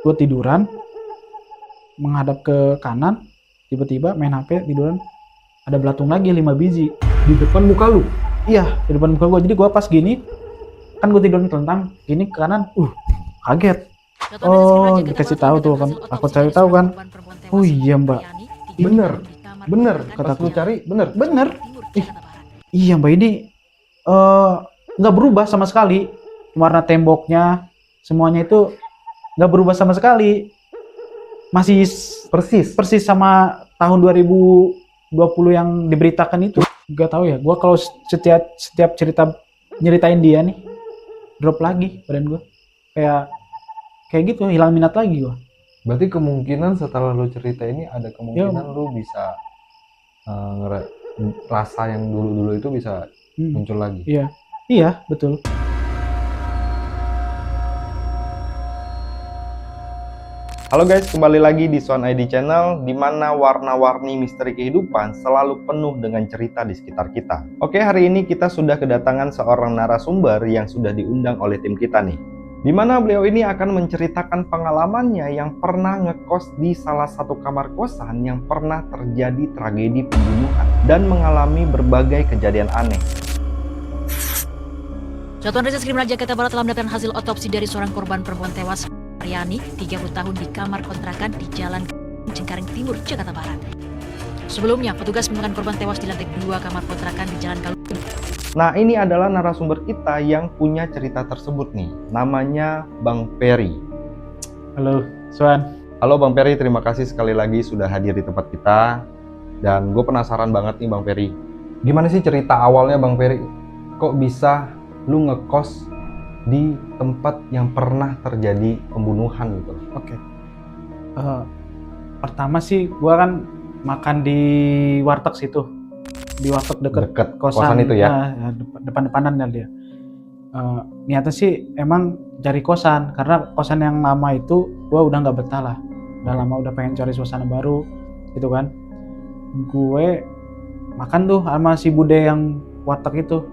gue tiduran menghadap ke kanan, tiba-tiba main HP tiduran ada belatung lagi 5 biji Di depan muka lu? iya di depan muka gue. Jadi gue pas gini kan gue tiduran telentang gini ke kanan, kaget. Oh, dikasih tahu tuh kan, aku cari tahu kan. Oh iya mbak, Bener, kata pas lu cari bener. bener. Iya mbak, ini nggak berubah sama sekali, warna temboknya semuanya itu nggak berubah sama sekali, masih persis sama tahun 2020 yang diberitakan itu. Gak tahu ya, gue kalau setiap nyeritain dia nih drop lagi badan gue, kayak gitu, hilang minat lagi gue. Berarti kemungkinan setelah lu cerita ini ada kemungkinan lu bisa rasa yang dulu-dulu itu bisa muncul lagi. Iya betul. Halo guys, kembali lagi di Swan ID Channel, di mana warna-warni misteri kehidupan selalu penuh dengan cerita di sekitar kita. Oke, hari ini kita sudah kedatangan seorang narasumber yang sudah diundang oleh tim kita nih. Di mana beliau ini akan menceritakan pengalamannya yang pernah ngekos di salah satu kamar kosan yang pernah terjadi tragedi pembunuhan dan mengalami berbagai kejadian aneh. Satuan Reserse Kriminal Jakarta Barat telah mendapatkan hasil otopsi dari seorang korban perempuan tewas, Aryani, 30 tahun, di kamar kontrakan di Jalan Cengkareng Timur, Jakarta Barat. Sebelumnya, petugas menemukan korban tewas di lantai 2 kamar kontrakan di Jalan Kalung. Nah, ini adalah narasumber kita yang punya cerita tersebut nih. Namanya Bang Peri. Halo Swan. Halo Bang Peri, terima kasih sekali lagi sudah hadir di tempat kita. Dan gue penasaran banget nih Bang Peri. Gimana sih cerita awalnya Bang Peri? Kok bisa lu ngekos di tempat yang pernah terjadi pembunuhan gitu? Oke. Pertama sih gue kan makan di warteg situ. Di warteg deket kosan itu ya? Depan-depanan ya dia. Niatnya sih emang cari kosan, karena kosan yang lama itu gue udah nggak betah lah. Udah lama, udah pengen cari suasana baru gitu kan. Gue makan tuh sama si bude yang warteg itu,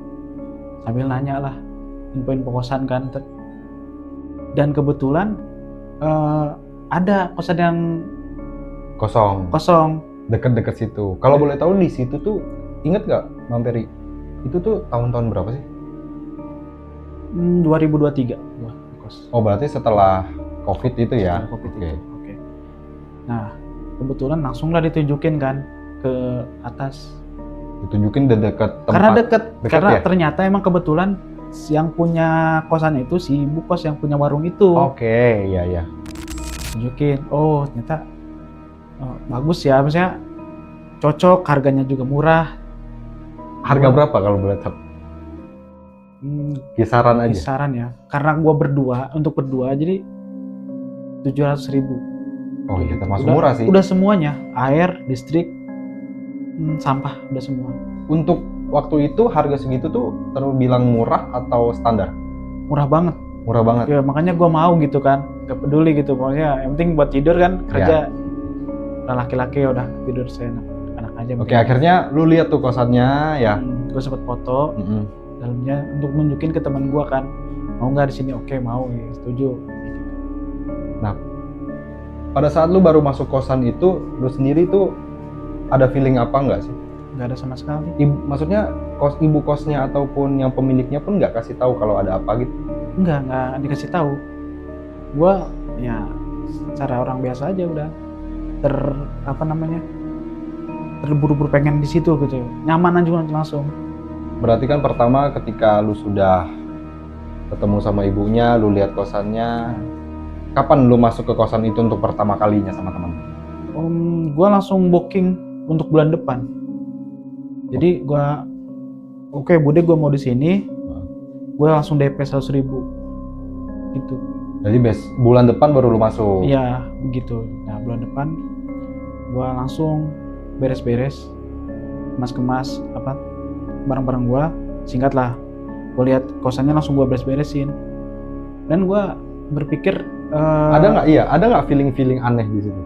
sambil nanya lah info-info kosan kan. Dan kebetulan ada kosan yang kosong deket-deket situ. Kalau boleh tahu di situ tuh, inget gak Bang Peri, itu tuh tahun-tahun berapa sih? 2023 gua kos. Oh, berarti setelah COVID itu ya? Setelah COVID itu. Oke. Nah, kebetulan langsung lah ditunjukin kan ke atas. Ditunjukin dekat tempat. Karena deket karena ya? ternyata emang kebetulan yang punya kosan itu si ibu kos yang punya warung itu. Oke, iya. Tunjukin, oh ternyata bagus ya, maksudnya cocok, harganya juga murah. Harga berapa kalau boleh tahu? Kisaran aja. Kisaran ya, karena gua untuk berdua jadi 700.000. Oh iya, termasuk murah sih. Udah semuanya, air, listrik, sampah, udah semua. Untuk waktu itu harga segitu tuh terbilang murah atau standar? Murah banget. Murah banget. Ya makanya gua mau gitu kan, gak peduli gitu, pokoknya yang penting buat tidur kan, kerja. Udah laki-laki ya udah tidur seenak aja. Oke, akhirnya lu lihat tuh kosannya ya. Gue sempet foto dalamnya untuk nunjukin ke teman gue kan, mau nggak di sini? Oke, mau, ya, setuju. Nah, pada saat lu baru masuk kosan itu, lu sendiri tuh ada feeling apa nggak sih? Nggak ada sama sekali. Maksudnya ibu kosnya ataupun yang pemiliknya pun nggak kasih tahu kalau ada apa gitu? Nggak dikasih tahu. Gue ya cara orang biasa aja udah terburu-buru pengen di situ gitu, nyaman aja langsung. Berarti kan pertama ketika lu sudah ketemu sama ibunya, lu lihat kosannya, kapan lu masuk ke kosan itu untuk pertama kalinya sama teman? Gue langsung booking untuk bulan depan. Jadi gue, oke, bude gue mau di sini, gue langsung DP 100.000 gitu. Jadi bulan depan baru lu masuk? Iya, begitu. Nah, bulan depan gue langsung beres-beres, kemas barang-barang gue, singkat lah. Gue lihat kosannya langsung gue beres-beresin. Dan gue berpikir ada nggak feeling aneh di situ?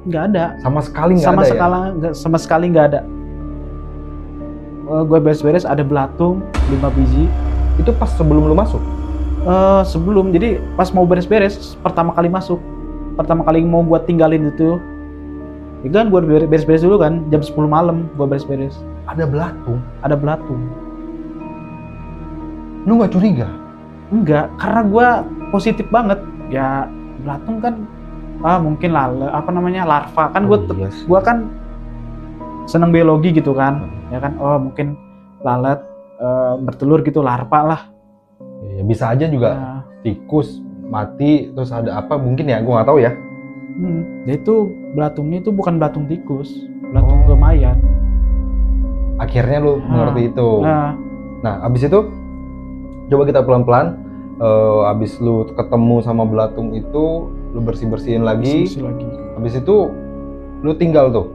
Nggak ada. Sama sekali nggak ada. Sama sekali nggak ada. Gue beres-beres, ada belatung 5 biji. Itu pas sebelum lu masuk? Sebelum, jadi pas mau beres-beres pertama kali masuk. pertama kali mau gua tinggalin itu, ya kan gua beres-beres dulu kan, jam 10 malam gua beres-beres. Ada belatung. Ada belatung. Lu nggak curiga? Enggak, karena gua positif banget. Ya belatung kan mungkin larva kan. Gua kan seneng biologi gitu kan. Ya kan, mungkin lalat bertelur gitu, larva lah. Ya, bisa aja juga tikus mati terus ada apa mungkin ya, gua nggak tahu ya. Dia itu belatungnya itu bukan belatung tikus, belatung ke mayat. Akhirnya lu mengerti itu. Nah, abis itu coba kita pelan-pelan. Abis lu ketemu sama belatung itu, lu bersih-bersihin lagi. Abis itu lu tinggal tuh.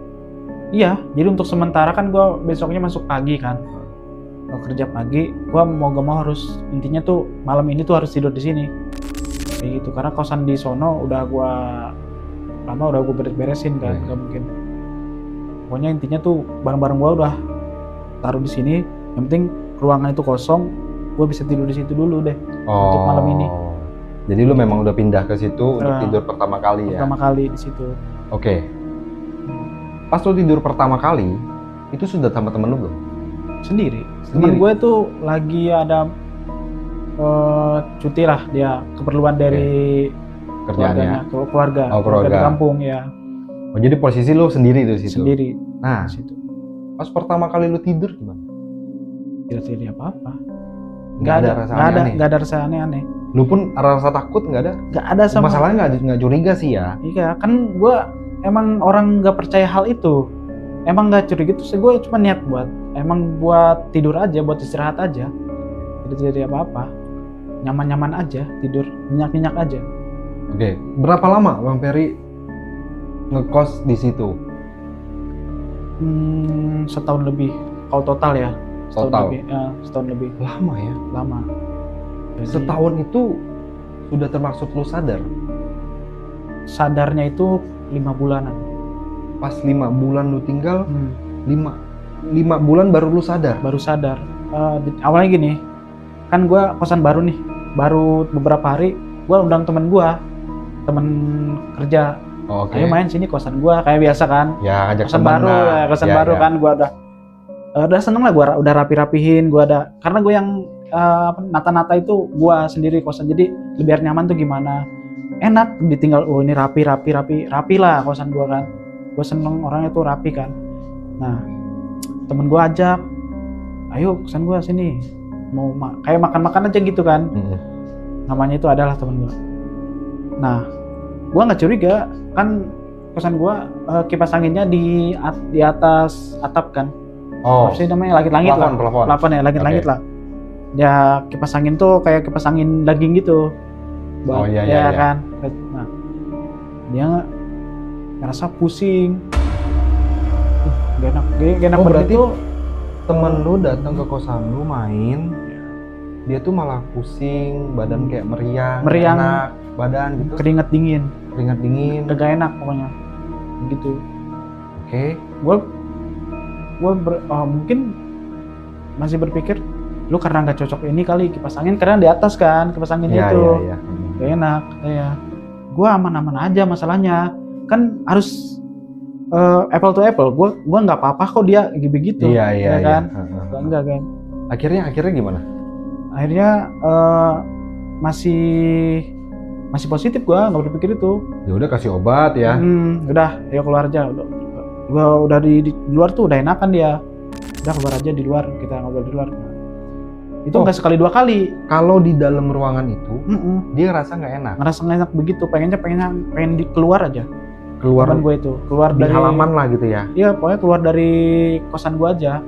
Iya, jadi untuk sementara kan gua besoknya masuk pagi kan. Gua kerja pagi, gua mau gak mau harus, intinya tuh malam ini tuh harus tidur di sini. Kayak gitu, karena kosan di sono udah gua beres-beresin kan, gak mungkin. Pokoknya intinya tuh barang-barang gua udah taruh di sini. Yang penting ruangan itu kosong, gua bisa tidur di situ dulu deh untuk malam ini. Jadi lu memang udah pindah ke situ untuk tidur pertama kali ya? Pertama kali di situ. Oke. Pas lu tidur pertama kali, itu sudah sama temen lu belum? Sendiri. Temen gue tuh lagi ada cuti lah, dia keperluan dari kerjaannya, keluarga di kampung ya. Oh, jadi posisi lu sendiri di situ? Sendiri. Nah, di situ. Pas pertama kali lu tidur gimana? Tidak apa-apa. Nggak ada rasa aneh-aneh. Lu pun rasa takut nggak ada? Nggak ada sama. Masalahnya nggak curiga sih ya? Iya, kan gue emang orang nggak percaya hal itu. Emang nggak curiga itu, gue cuma niat buat tidur aja, buat istirahat aja. Tidak jadi apa-apa. Nyaman-nyaman aja, tidur nyenyak-nyenyak aja. Oke, berapa lama Bang Ferry ngekos di situ? Setahun lebih. Kalau total ya. Setahun lebih. Lama ya? Lama. Jadi, setahun itu sudah termaksud lu sadar? Sadarnya itu 5 bulanan. Pas 5 bulan lu tinggal, 5 bulan baru lu sadar? Baru sadar. Awalnya gini, kan gue kosan baru nih, baru beberapa hari gue undang temen kerja. Ayo main sini kosan gue, kayak biasa kan. Ya, ajak kosan baru, baru kan. Gue udah seneng lah, gue udah rapi-rapihin, karena gue yang nata-nata itu gue sendiri kosan, jadi biar nyaman tuh gimana, enak ditinggal. Ini rapi lah kosan gue kan. Gue seneng orangnya tuh rapi kan. Nah, temen gue ajak, ayo kosan gue sini, mau kayak makan-makan aja gitu kan. Namanya itu adalah temen gue. Nah, gue nggak curiga kan, kosan gue kipas anginnya di atas atap kan. Apa sih namanya, langit-langit lah. Plafon ya, langit-langit lah. Ya kipas angin tuh kayak kipas angin daging gitu. Iya. Kan. Nah, dia ngerasa pusing. Gak enak. Berarti tuh temen lu datang ke kosan lu main, dia tuh malah pusing, badan kayak meriang, enak, badan gitu. Keringat dingin. Gak enak pokoknya. Gitu. Oke. Gue mungkin masih berpikir, lu karena nggak cocok ini kali kipas angin, karena di atas kan kipas anginnya itu. Iya. Gak enak. Gue aman-aman aja, masalahnya kan harus apple to apple. Gue nggak apa-apa kok dia begitu. Iya kan. Enggak kan. Akhirnya gimana? Akhirnya masih positif, gue nggak berpikir itu. Ya udah kasih obat ya. Udah, ya keluar aja. Gua udah di luar tuh udah enakan dia. Udah keluar aja di luar, kita ngobrol di luar. Itu nggak sekali 2 kali. Kalau di dalam ruangan itu, dia ngerasa nggak enak. Ngerasa nggak enak begitu, pengen keluar aja. Keluar gue itu, keluar di dari halaman lah gitu ya. Iya, pokoknya keluar dari kosan gua aja,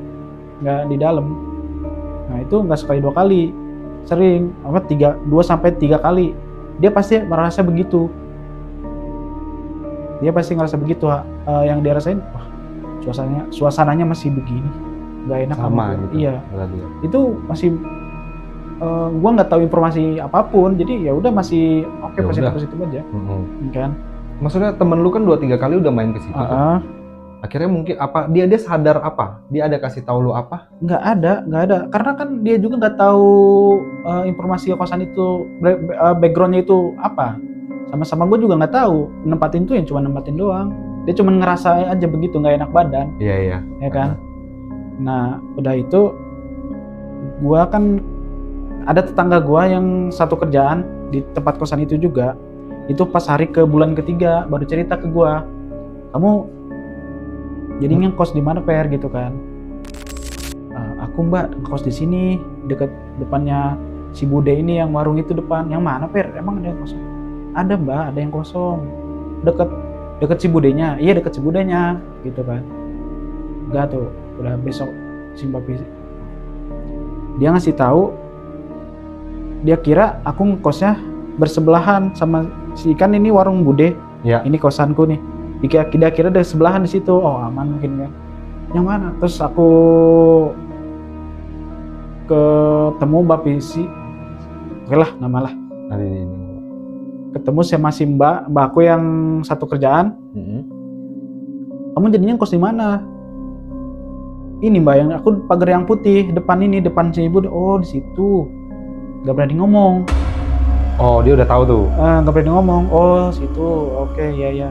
nggak di dalam. Nah itu nggak sekali 2 kali, sering 2 sampai 3 kali. Dia pasti merasa begitu. Dia pasti ngerasa begitu. Yang dia rasain, wah suasananya masih begini, nggak enak sama gitu. Iya. Itu masih gua nggak tahu informasi apapun, jadi ya udah masih oke, positif aja. Kan? Maksudnya temen lu kan 2-3 kali udah main ke situ. Akhirnya mungkin apa? Dia sadar apa? Dia ada kasih tahu lu apa? Nggak ada. Karena kan dia juga nggak tahu informasi kosan itu, backgroundnya itu apa. sama-sama gue juga nggak tahu nempatin tuh yang cuma nempatin doang. Dia cuma ngerasa aja begitu nggak enak badan. Iya. Ya kan. Nah udah itu gue kan ada tetangga gue yang satu kerjaan di tempat kosan itu juga. Itu pas hari ke bulan ketiga baru cerita ke gue, kamu jadi ngekos di mana Per gitu kan. Aku Mbak ngekos di sini deket depannya si Bude ini yang warung itu depan. Yang mana Per? Emang ada yang kosong? Ada Mbak, ada yang kosong. Deket si Budenya. Iya deket si Budenya gitu kan. Enggak tuh, udah besok si Mbak dia ngasih tahu, dia kira aku ngekosnya bersebelahan sama si kan ini warung Bude. Ya. Ini kosanku nih. Dia kira ada sebelahan di situ. Oh aman mungkin kan. Yang mana? Terus aku ketemu Mbak Pisi. Oke lah nama lah. Ini. Ketemu sama si Mbak aku yang satu kerjaan. Kamu jadinya kos di mana? Ini Mbak yang aku pagar yang putih depan ini, depan si Ibu. Oh di situ. Gak berani ngomong. Oh dia udah tahu tuh. Gak berani ngomong. Oh situ. Oke ya.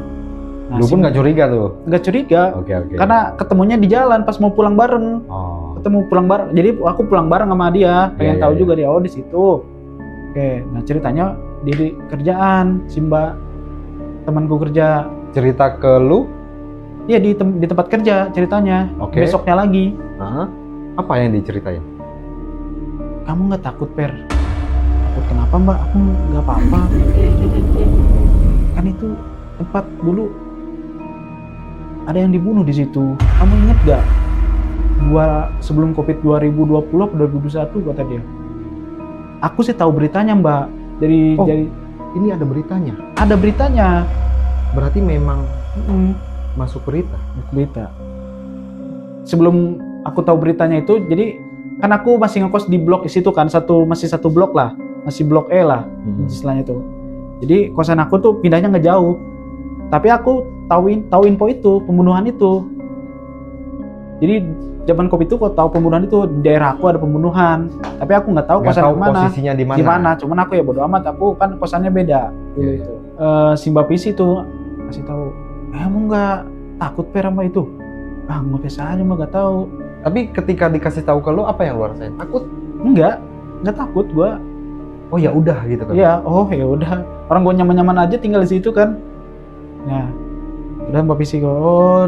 Nah, Lu pun nggak curiga tuh? Nggak curiga. Oke. Karena ketemunya di jalan pas mau pulang bareng. Oh. Ketemu pulang bareng. Jadi aku pulang bareng sama dia. Pengen tahu juga dia. Oh di situ. Oke. Nah ceritanya dia di kerjaan si Mbak temanku kerja. Cerita ke lu? Iya di tempat kerja ceritanya. Oke. Besoknya lagi. Apa yang diceritain? Kamu nggak takut Per? Takut kenapa Mbak? Aku nggak apa-apa. Kan itu tempat dulu ada yang dibunuh di situ. Kamu inget gak? Sebelum Covid 2020 atau 2021 kata dia. Aku sih tahu beritanya Mbak. Dari ini ada beritanya. Ada beritanya. Berarti memang masuk berita. Sebelum aku tahu beritanya itu, jadi kan aku masih ngekos di blok di situ kan, masih satu blok lah, masih blok E lah istilahnya itu. Jadi kosan aku tuh pindahnya nggak jauh. Tapi aku tahu info itu, pembunuhan itu. Jadi zaman Covid itu kok tahu pembunuhan itu, di daerah aku ada pembunuhan. Tapi aku nggak tahu kosan mana. Posisinya di mana. Di mana? Cuman aku ya bodo amat, aku kan kosannya beda dulu itu. Si Mbak Pisi tuh kasih tahu, "Kamu nggak takut Per sama itu?" Nggak biasa aja mah nggak tahu. Tapi ketika dikasih tahu ke lu apa yang lu rasain? Takut? Nggak takut gua. Oh ya udah gitu kan. Iya, ya udah. Orang gua nyaman-nyaman aja tinggal di situ kan. Nah, udah Mbak Pisi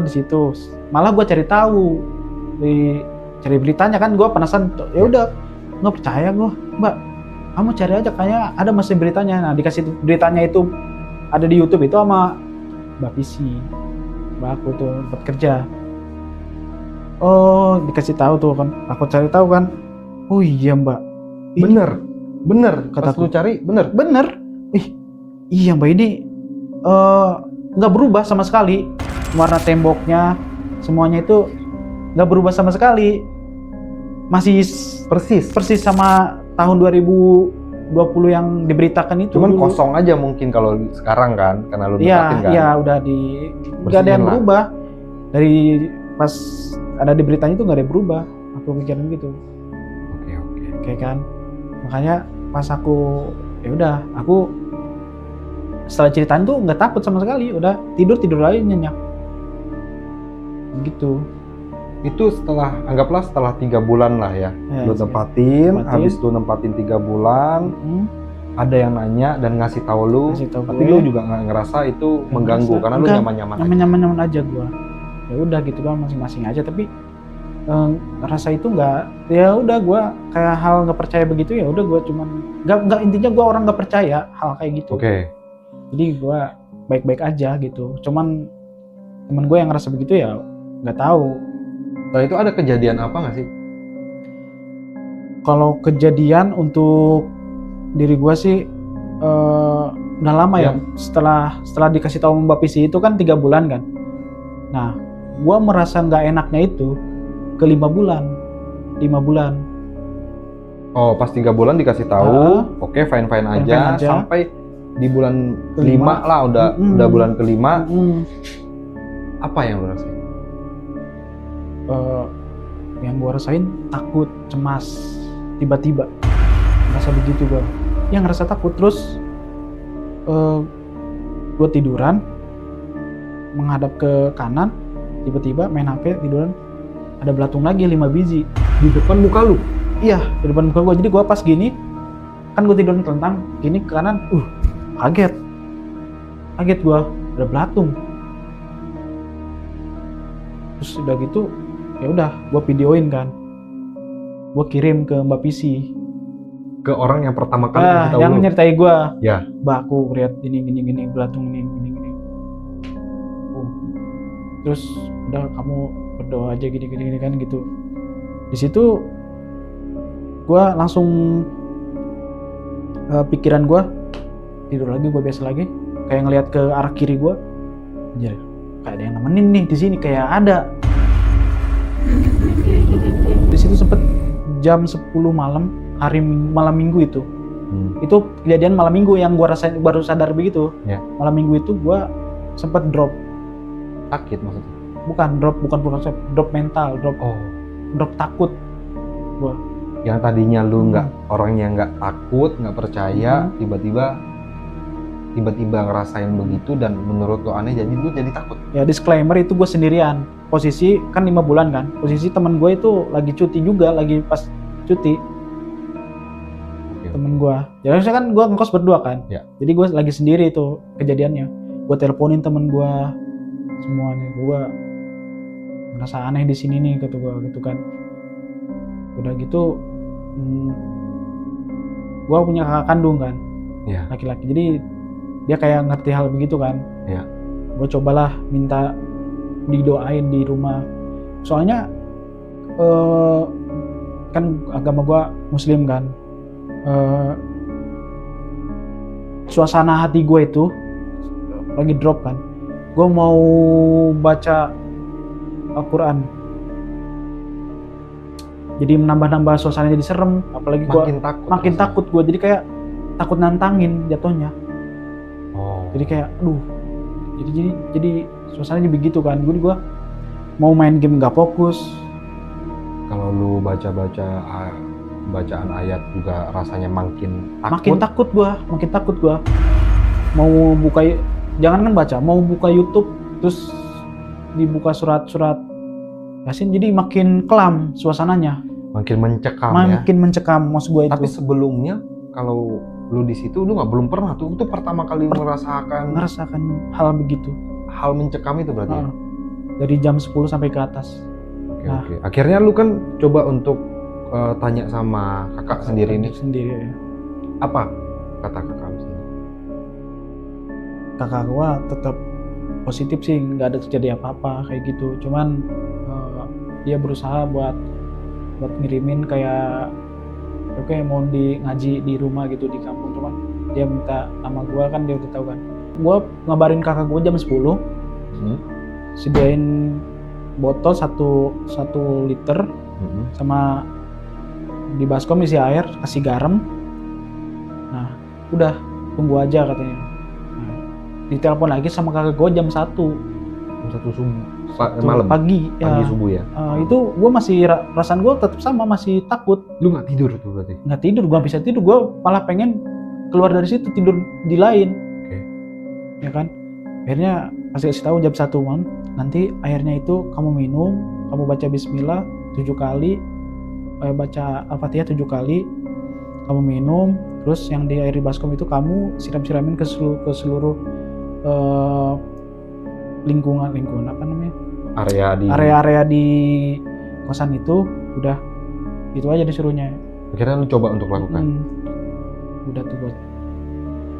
di situ. Malah gua cari tahu, cari beritanya kan, gua penasaran. Ya udah, nggak percaya gua, Mbak. Kamu cari aja, kayaknya ada masih beritanya. Nah, dikasih beritanya itu ada di YouTube itu sama Mbak Pisi. Mbak aku tuh tempat kerja. Oh, dikasih tahu tuh kan. Aku cari tahu kan. Oh iya Mbak. Bener. Kata Pas lu cari bener. Iya Mbak ini nggak berubah sama sekali. Warna temboknya semuanya itu nggak berubah sama sekali. Masih persis sama tahun 2020 yang diberitakan itu. Cuman dulu. kosong aja mungkin kalau sekarang kan, karena lu nempatin kan. Iya, udah nggak ada yang berubah. Dari pas ada di beritanya itu nggak ada yang berubah. Aku pikirin gitu. Oke kan. Makanya pas aku ya udah, aku setelah ceritain tuh nggak takut sama sekali. Udah tidur aja nyenyak. Gitu. Itu anggaplah setelah 3 bulan lah ya. Lu tempatin, habis lu nempatin 3 bulan, ada yang nanya dan ngasih tahu lu, tapi lu juga nggak ngerasa itu mengganggu karena lu nyaman-nyaman aja gua. Ya udah gitu kan, masing-masing aja. Tapi rasa itu nggak, ya udah gua kayak hal nggak percaya begitu, ya udah gua cuman nggak intinya gua orang nggak percaya hal kayak gitu. Jadi gua baik-baik aja gitu. Cuman temen gue yang ngerasa begitu ya nggak tahu. Nah itu ada kejadian apa nggak sih? Kalau kejadian untuk diri gue sih udah lama ya. Setelah dikasih tahu Mbak Pisi itu kan 3 bulan kan. Nah, gue merasa nggak enaknya itu ke 5 bulan. Oh, pas 3 bulan dikasih tahu, oke, fine aja. Sampai di bulan kelima lah, udah bulan kelima. Apa yang lo rasain? Yang gue rasain takut, cemas, tiba-tiba ngerasa begitu gue. Yang ngerasa takut, terus gue tiduran menghadap ke kanan, tiba-tiba main HP tiduran ada belatung lagi 5 biji Di depan muka lu? iya di depan muka gue. Jadi gue pas gini kan gue tiduran telentang gini ke kanan, kaget gue ada belatung. Terus udah gitu ya udah gue videoin kan, gue kirim ke Mbak Pisi, Ke orang yang pertama kali ngasih tahu yang lu? nyeritain gue. Ya. Mbak, aku lihat gini belatung ini. Terus udah kamu berdoa aja gini kan gitu. Di situ gue langsung pikiran gue tidur lagi, gue biasa lagi kayak ngelihat ke arah kiri gue, anjir kayak ada yang nemenin nih di sini, kayak ada. Di situ sempet jam 10 malam, malam minggu itu. Itu kejadian malam minggu yang gue rasain baru sadar begitu. Ya. Malam minggu itu gue sempet drop. Sakit maksudnya? Bukan drop mental, drop takut gue. Yang tadinya lu orangnya nggak takut, nggak percaya, tiba-tiba ngerasain begitu dan menurut lu aneh, jadi lu jadi takut. Ya disclaimer, itu gue sendirian. Posisi kan 5 bulan kan. Posisi temen gue itu lagi cuti juga, lagi pas cuti. Temen gue. Jadi harusnya kan gue ngekos berdua kan. Ya. Jadi gue lagi sendiri itu kejadiannya. Gue teleponin temen gue semuanya. Gue merasa aneh di sini nih kata gue gitu kan. Udah gitu, gue punya kakak kandung kan. Ya. Laki-laki. Jadi dia kayak ngerti hal begitu kan. Ya. Gue cobalah minta didoain di rumah. Soalnya kan agama gue Muslim kan. Suasana hati gue itu lagi drop kan. Gue mau baca Al-Quran, jadi menambah suasana jadi serem. Apalagi gue makin takut gue, jadi kayak takut nantangin jatuhnya. Jadi kayak jadi suasananya begitu kan. Gue mau main game nggak fokus. Kalau lu baca-baca bacaan ayat juga rasanya makin takut. Makin takut gua. Mau buka, jangan kan baca, mau buka YouTube terus dibuka surat-surat Yasin, jadi makin kelam suasananya. Makin mencekam. Makin mencekam maksud gua itu. Tapi sebelumnya kalau lu di situ lu belum pernah tuh, itu pertama kali merasakan hal begitu. Hal mencekam itu berarti. Ya? Dari jam 10 sampai ke atas. Oke. Akhirnya lu kan coba untuk tanya sama kakak sendiri nih. Ya. Apa kata kakak sendiri? Kakak gua tetap positif sih, nggak ada terjadi apa-apa kayak gitu. Cuman dia berusaha buat ngirimin kayak oke mau ngaji di rumah gitu di kampung. Cuman dia minta nama gua kan, dia udah tahu kan. Gua ngabarin kakak gua jam 10. Sediain botol 1 liter sama di baskom isi air, kasih garam. Nah udah tunggu aja katanya. Nah, ditelepon lagi sama kakak gue jam 1 malam, pagi subuh ya. Itu gue masih perasaan gue tetap sama, masih takut. Lu nggak tidur tuh berarti? Nggak tidur, gue bisa tidur, gue malah pengen keluar dari situ tidur di lain. Ya kan, akhirnya kasih tahu jam 1 malam, nanti airnya itu kamu minum, kamu baca Bismillah 7 kali, baca Al-Fatihah 7 kali, kamu minum, terus yang di air di baskom itu kamu siram-siramin ke seluruh lingkungan apa namanya, area di kosan itu. Udah itu aja disuruhnya. Akhirnya lu coba untuk lakukan. Udah tuh buat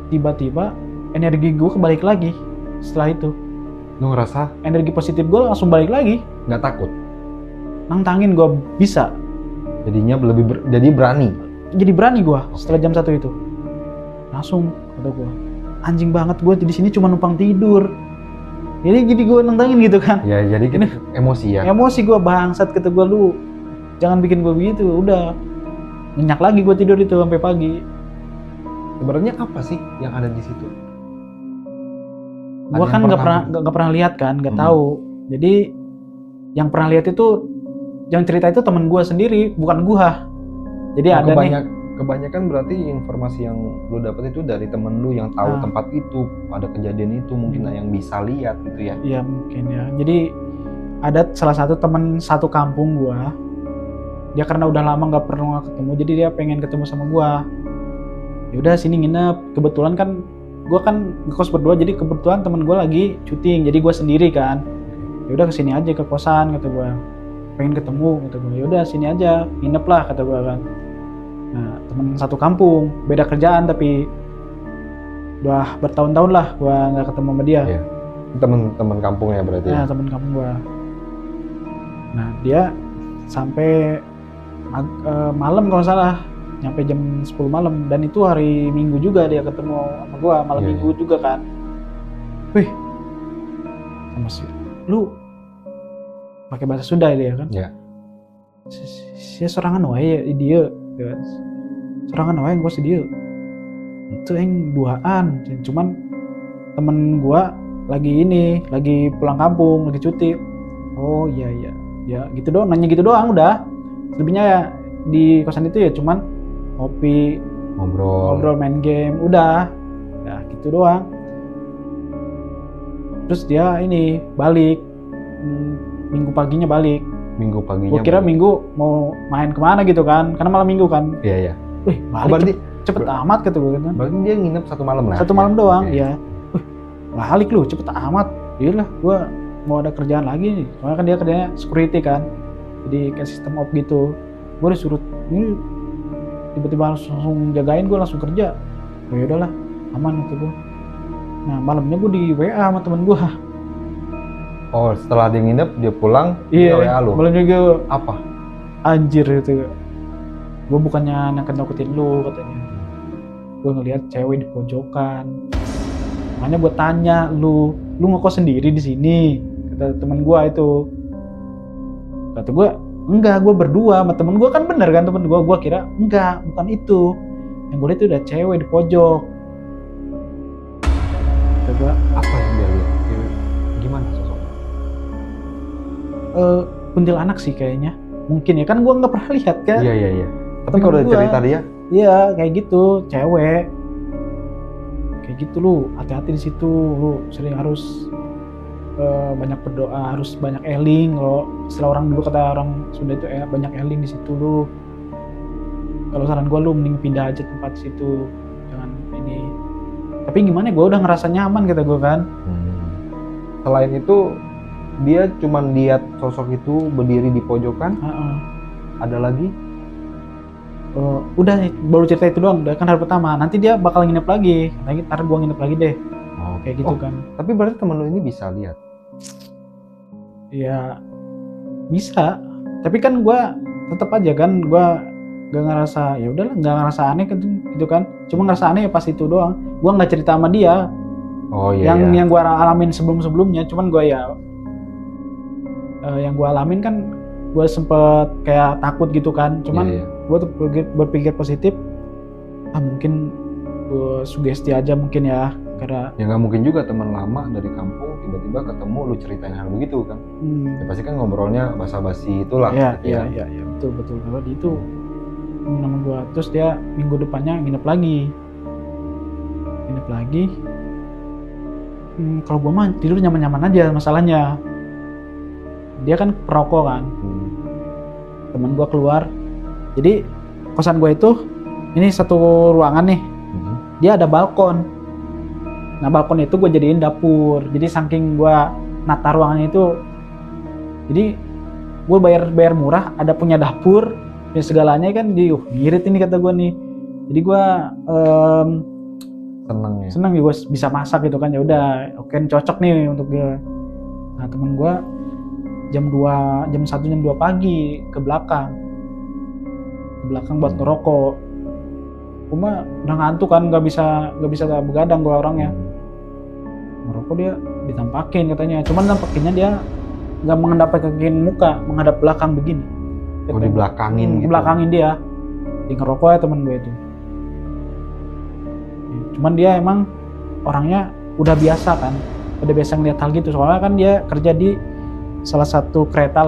tiba-tiba energi gue kebalik lagi. Setelah itu lu ngerasa energi positif gue langsung balik lagi, nggak takut, nantangin gue bisa. Jadinya jadi berani gue setelah jam 1 itu. Langsung kata gue, anjing banget gue di sini cuma numpang tidur. Jadi gue nantangin gitu kan. Ya jadi ini emosi ya. Emosi gue, bangsat kata gue, lu jangan bikin gue begitu. Udah nyenyak lagi gue tidur itu sampai pagi. Sebenarnya apa sih yang ada di situ? Gue kan nggak pernah lihat kan, nggak tahu. Jadi yang pernah lihat itu, yang cerita itu temen gue sendiri, bukan gue. Jadi ada nih Kebanyakan berarti informasi yang lu dapat itu dari temen lu yang tahu tempat itu, ada kejadian itu, mungkin yang bisa lihat gitu ya. Iya mungkin ya. Jadi ada salah satu teman satu kampung gua, dia karena udah lama nggak pernah ketemu, jadi dia pengen ketemu sama gua. Ya udah sini nginep. Kebetulan kan gua kan ngekos berdua, jadi kebetulan temen gua lagi syuting, jadi gua sendiri kan. Ya udah kesini aja ke kosan kata gua, pengen ketemu kata gua. Ya udah sini aja nginep lah kata gua kan. Nah, teman satu kampung, beda kerjaan tapi udah bertahun-tahun lah gua nggak ketemu sama dia. Iya. Temen-temen kampung ya berarti. Nah, temen kampung gua. Nah, dia sampai malam kalau salah, nyampe jam 10 malam, dan itu hari Minggu juga dia ketemu sama gua, malam Minggu juga kan. Wih, sama si lu pakai bahasa Sunda dia kan? Iya. Sia sorangan wae dia. Serangan wae gua si dia. Itu yang duaan, cuman temen gua lagi pulang kampung, lagi cuti. Oh iya ya gitu doang, nanya gitu doang udah. Selebihnya ya di kosan itu ya cuman ngopi, ngobrol main game, udah ya gitu doang. Terus dia ini balik Minggu paginya balik. Gua kira Minggu mau main kemana gitu kan, karena malam Minggu kan. Iya. Wih, balik berarti cepet amat kata gue kan. Berarti dia nginep 1 malam lah. 1 malam doang, ya. Wih, balik lu cepet amat. Iyalah, gue mau ada kerjaan lagi nih. Soalnya kan dia kerjanya security kan, jadi kayak sistem op gitu. Gue disuruh ini tiba-tiba langsung jagain, gue langsung kerja. Ya udahlah, aman gitu gue. Nah malamnya gue di WA sama temen gue. Oh, setelah dia nginep, dia pulang, Iya, dia WA lu? malamnya gue Apa? anjir gitu. Gue bukannya nakut-nakutin lu katanya. Gue ngelihat cewek di pojokan. Makanya gue tanya, lu ngekos sendiri di sini? Kata temen gue itu. Kata gue, enggak, gue berdua sama temen gue, kan bener kan temen gue. Gue kira, enggak, bukan itu. Yang gue lihat itu ada cewek di pojok. Kata gue, Apa yang dia lihat? Gimana sosoknya? kuntilanak sih kayaknya. Mungkin ya, kan gue nggak pernah lihat kan. Iya. Tapi Temen kalau dari gua, cerita dia, iya kayak gitu, cewek. Kayak gitu, lu hati-hati di situ. Lu sering harus banyak berdoa, harus banyak eling. Kalau istilah orang dulu, kata orang Sunda itu banyak eling di situ lu. Kalau saran gue, lu mending pindah aja tempat situ, jangan ini. Tapi gimana, gue udah ngerasa nyaman kata gue kan. Selain itu, dia cuma lihat sosok itu berdiri di pojokan. Ada lagi? Udah baru cerita itu doang, udah kan hari pertama. Nanti dia bakal nginep lagi, ntar gua nginep lagi deh. Kayak gitu kan. Tapi berarti temen lu ini bisa lihat? Ya bisa, tapi kan gua tetap aja kan, gua gak ngerasa, ya udahlah, nggak ngerasa aneh gitu kan. Cuma ngerasa aneh ya pas itu doang. Gua nggak cerita sama dia. Oh iya. Yang gua alamin sebelumnya, cuman gua ya yang gua alamin kan, gua sempet kayak takut gitu kan. Cuman gue tuh berpikir positif. Mungkin gue sugesti aja mungkin ya, karena ya nggak mungkin juga teman lama dari kampung tiba-tiba ketemu lu ceritain hal begitu kan. Ya pasti kan ngobrolnya basa-basi itulah. Iya betul kalau itu nama gue. Terus dia minggu depannya nginep lagi. Kalau gue mah tidur nyaman-nyaman aja, masalahnya dia kan perokok kan. Temen gue keluar, jadi kosan gue itu ini satu ruangan nih. Dia ada balkon. Nah balkon itu gue jadiin dapur. Jadi saking gue nata ruangannya itu, jadi gue bayar murah, ada punya dapur, punya segalanya kan. Jadi ngirit ini kata gue nih. Jadi gue seneng gue bisa masak gitu kan. Ya udah, oke, cocok nih untuk dia. Nah temen gue jam 1, jam 2 pagi ke belakang buat ngerokok. Gue mah udah ngantuk kan, nggak bisa begadang gue orangnya. Ngerokok dia ditampakin katanya, cuman nampakinnya dia nggak menghadapakin muka, menghadap belakang begini. Di belakangin gitu. Belakangin dia, di ngerokok ya temen gue itu. Cuman dia emang orangnya udah biasa kan, udah biasa ngeliat hal gitu. Soalnya kan dia kerja di salah satu kereta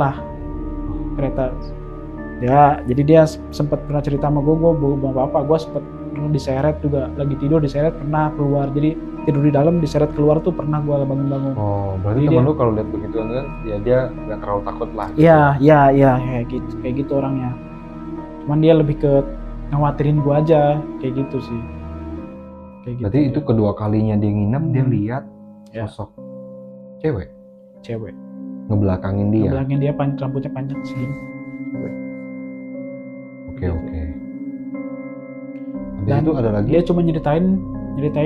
Ya, jadi dia sempat pernah cerita sama gue belum apa-apa, gue sempat pernah diseret juga, lagi tidur diseret pernah keluar, jadi tidur di dalam diseret keluar tuh pernah gue bangun-bangun. Oh, berarti Jadi temen dia- lu kalau lihat begituan kan, ya dia nggak terlalu takut lah. Gitu. Iya, kayak gitu orangnya. Cuman dia lebih ke ngawatirin gue aja, kayak gitu sih. Kayak Berarti itu kedua kalinya dia nginep, dia lihat Ya. sosok cewek cewek. ngebelakangin dia. Ngebelakangin dia rambutnya panjang segini. Oke. Habis Dan itu ada lagi. dia cuma nyeritain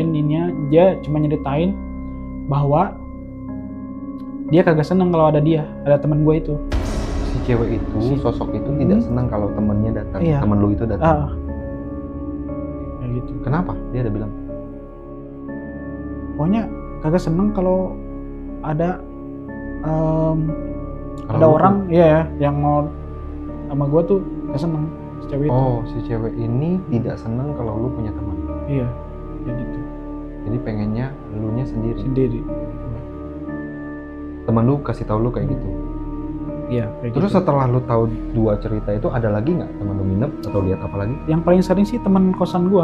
ininya, dia cuma nyeritain bahwa dia kagak seneng kalau ada teman gue itu. Si cewek itu, sosok itu tidak senang kalau temennya datang, Iya. temen lu itu datang. Kayak gitu. Kenapa? Dia ada bilang. Pokoknya kagak seneng kalau ada Kalau ada lu orang ya yang mau sama gue tuh gak seneng si cewek itu. Oh, si cewek ini tidak senang kalau lu punya teman. Iya, kayak gitu. Jadi pengennya elunya sendiri. Temen lu kasih tahu lu kayak gitu. Iya, kayak Terus gitu. setelah lu tahu dua cerita itu, ada lagi nggak temen lu nginep atau lihat apa lagi? Yang paling sering sih teman kosan gue,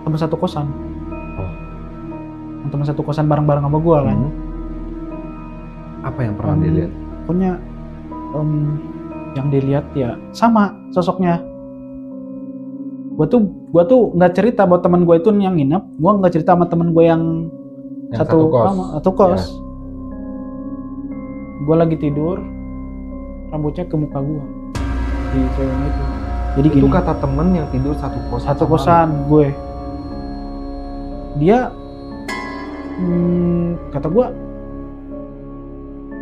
teman satu kosan. Oh. Teman satu kosan bareng-bareng sama gue kan. Apa yang pernah dia lihat? Pokoknya yang dilihat ya sama sosoknya. Gua tuh nggak cerita bahwa teman gue itu yang nginep. Gua nggak cerita sama teman gue yang satu kos. Gue lagi tidur, rambutnya ke muka gue di ceweknya itu. Jadi Itu gini, kata temen yang tidur satu kosan. satu sama kosan gue. Dia kata gue,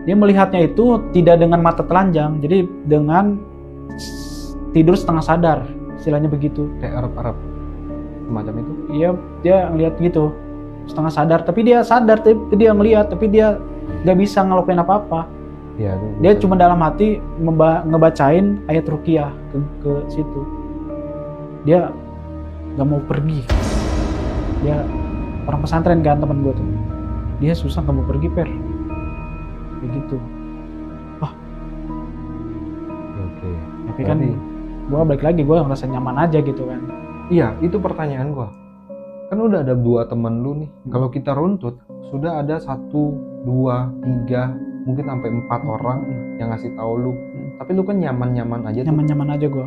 dia melihatnya itu tidak dengan mata telanjang, jadi dengan tidur setengah sadar, istilahnya begitu. lu. Kayak Arab semacam itu. Iya, dia ngelihat gitu, setengah sadar, tapi dia sadar, tapi dia ngelihat, tapi dia nggak bisa ngelakuin apa-apa. Iya. itu Dia bisa. cuma dalam hati ngebacain ayat ruqyah ke situ. Dia nggak mau pergi. Dia orang pesantren kan, teman gue tuh. Dia susah nggak mau pergi, Per. Begitu. Oke. Tapi kan Berarti- gue balik lagi, gue ngerasa nyaman aja gitu kan. Iya, itu pertanyaan gua. Kan udah ada dua temen lu nih. Kalau kita runtut, sudah ada 1, 2, 3, mungkin sampai 4 orang yang ngasih tahu lu. Tapi lu kan nyaman-nyaman aja tuh. Nyaman-nyaman aja gue.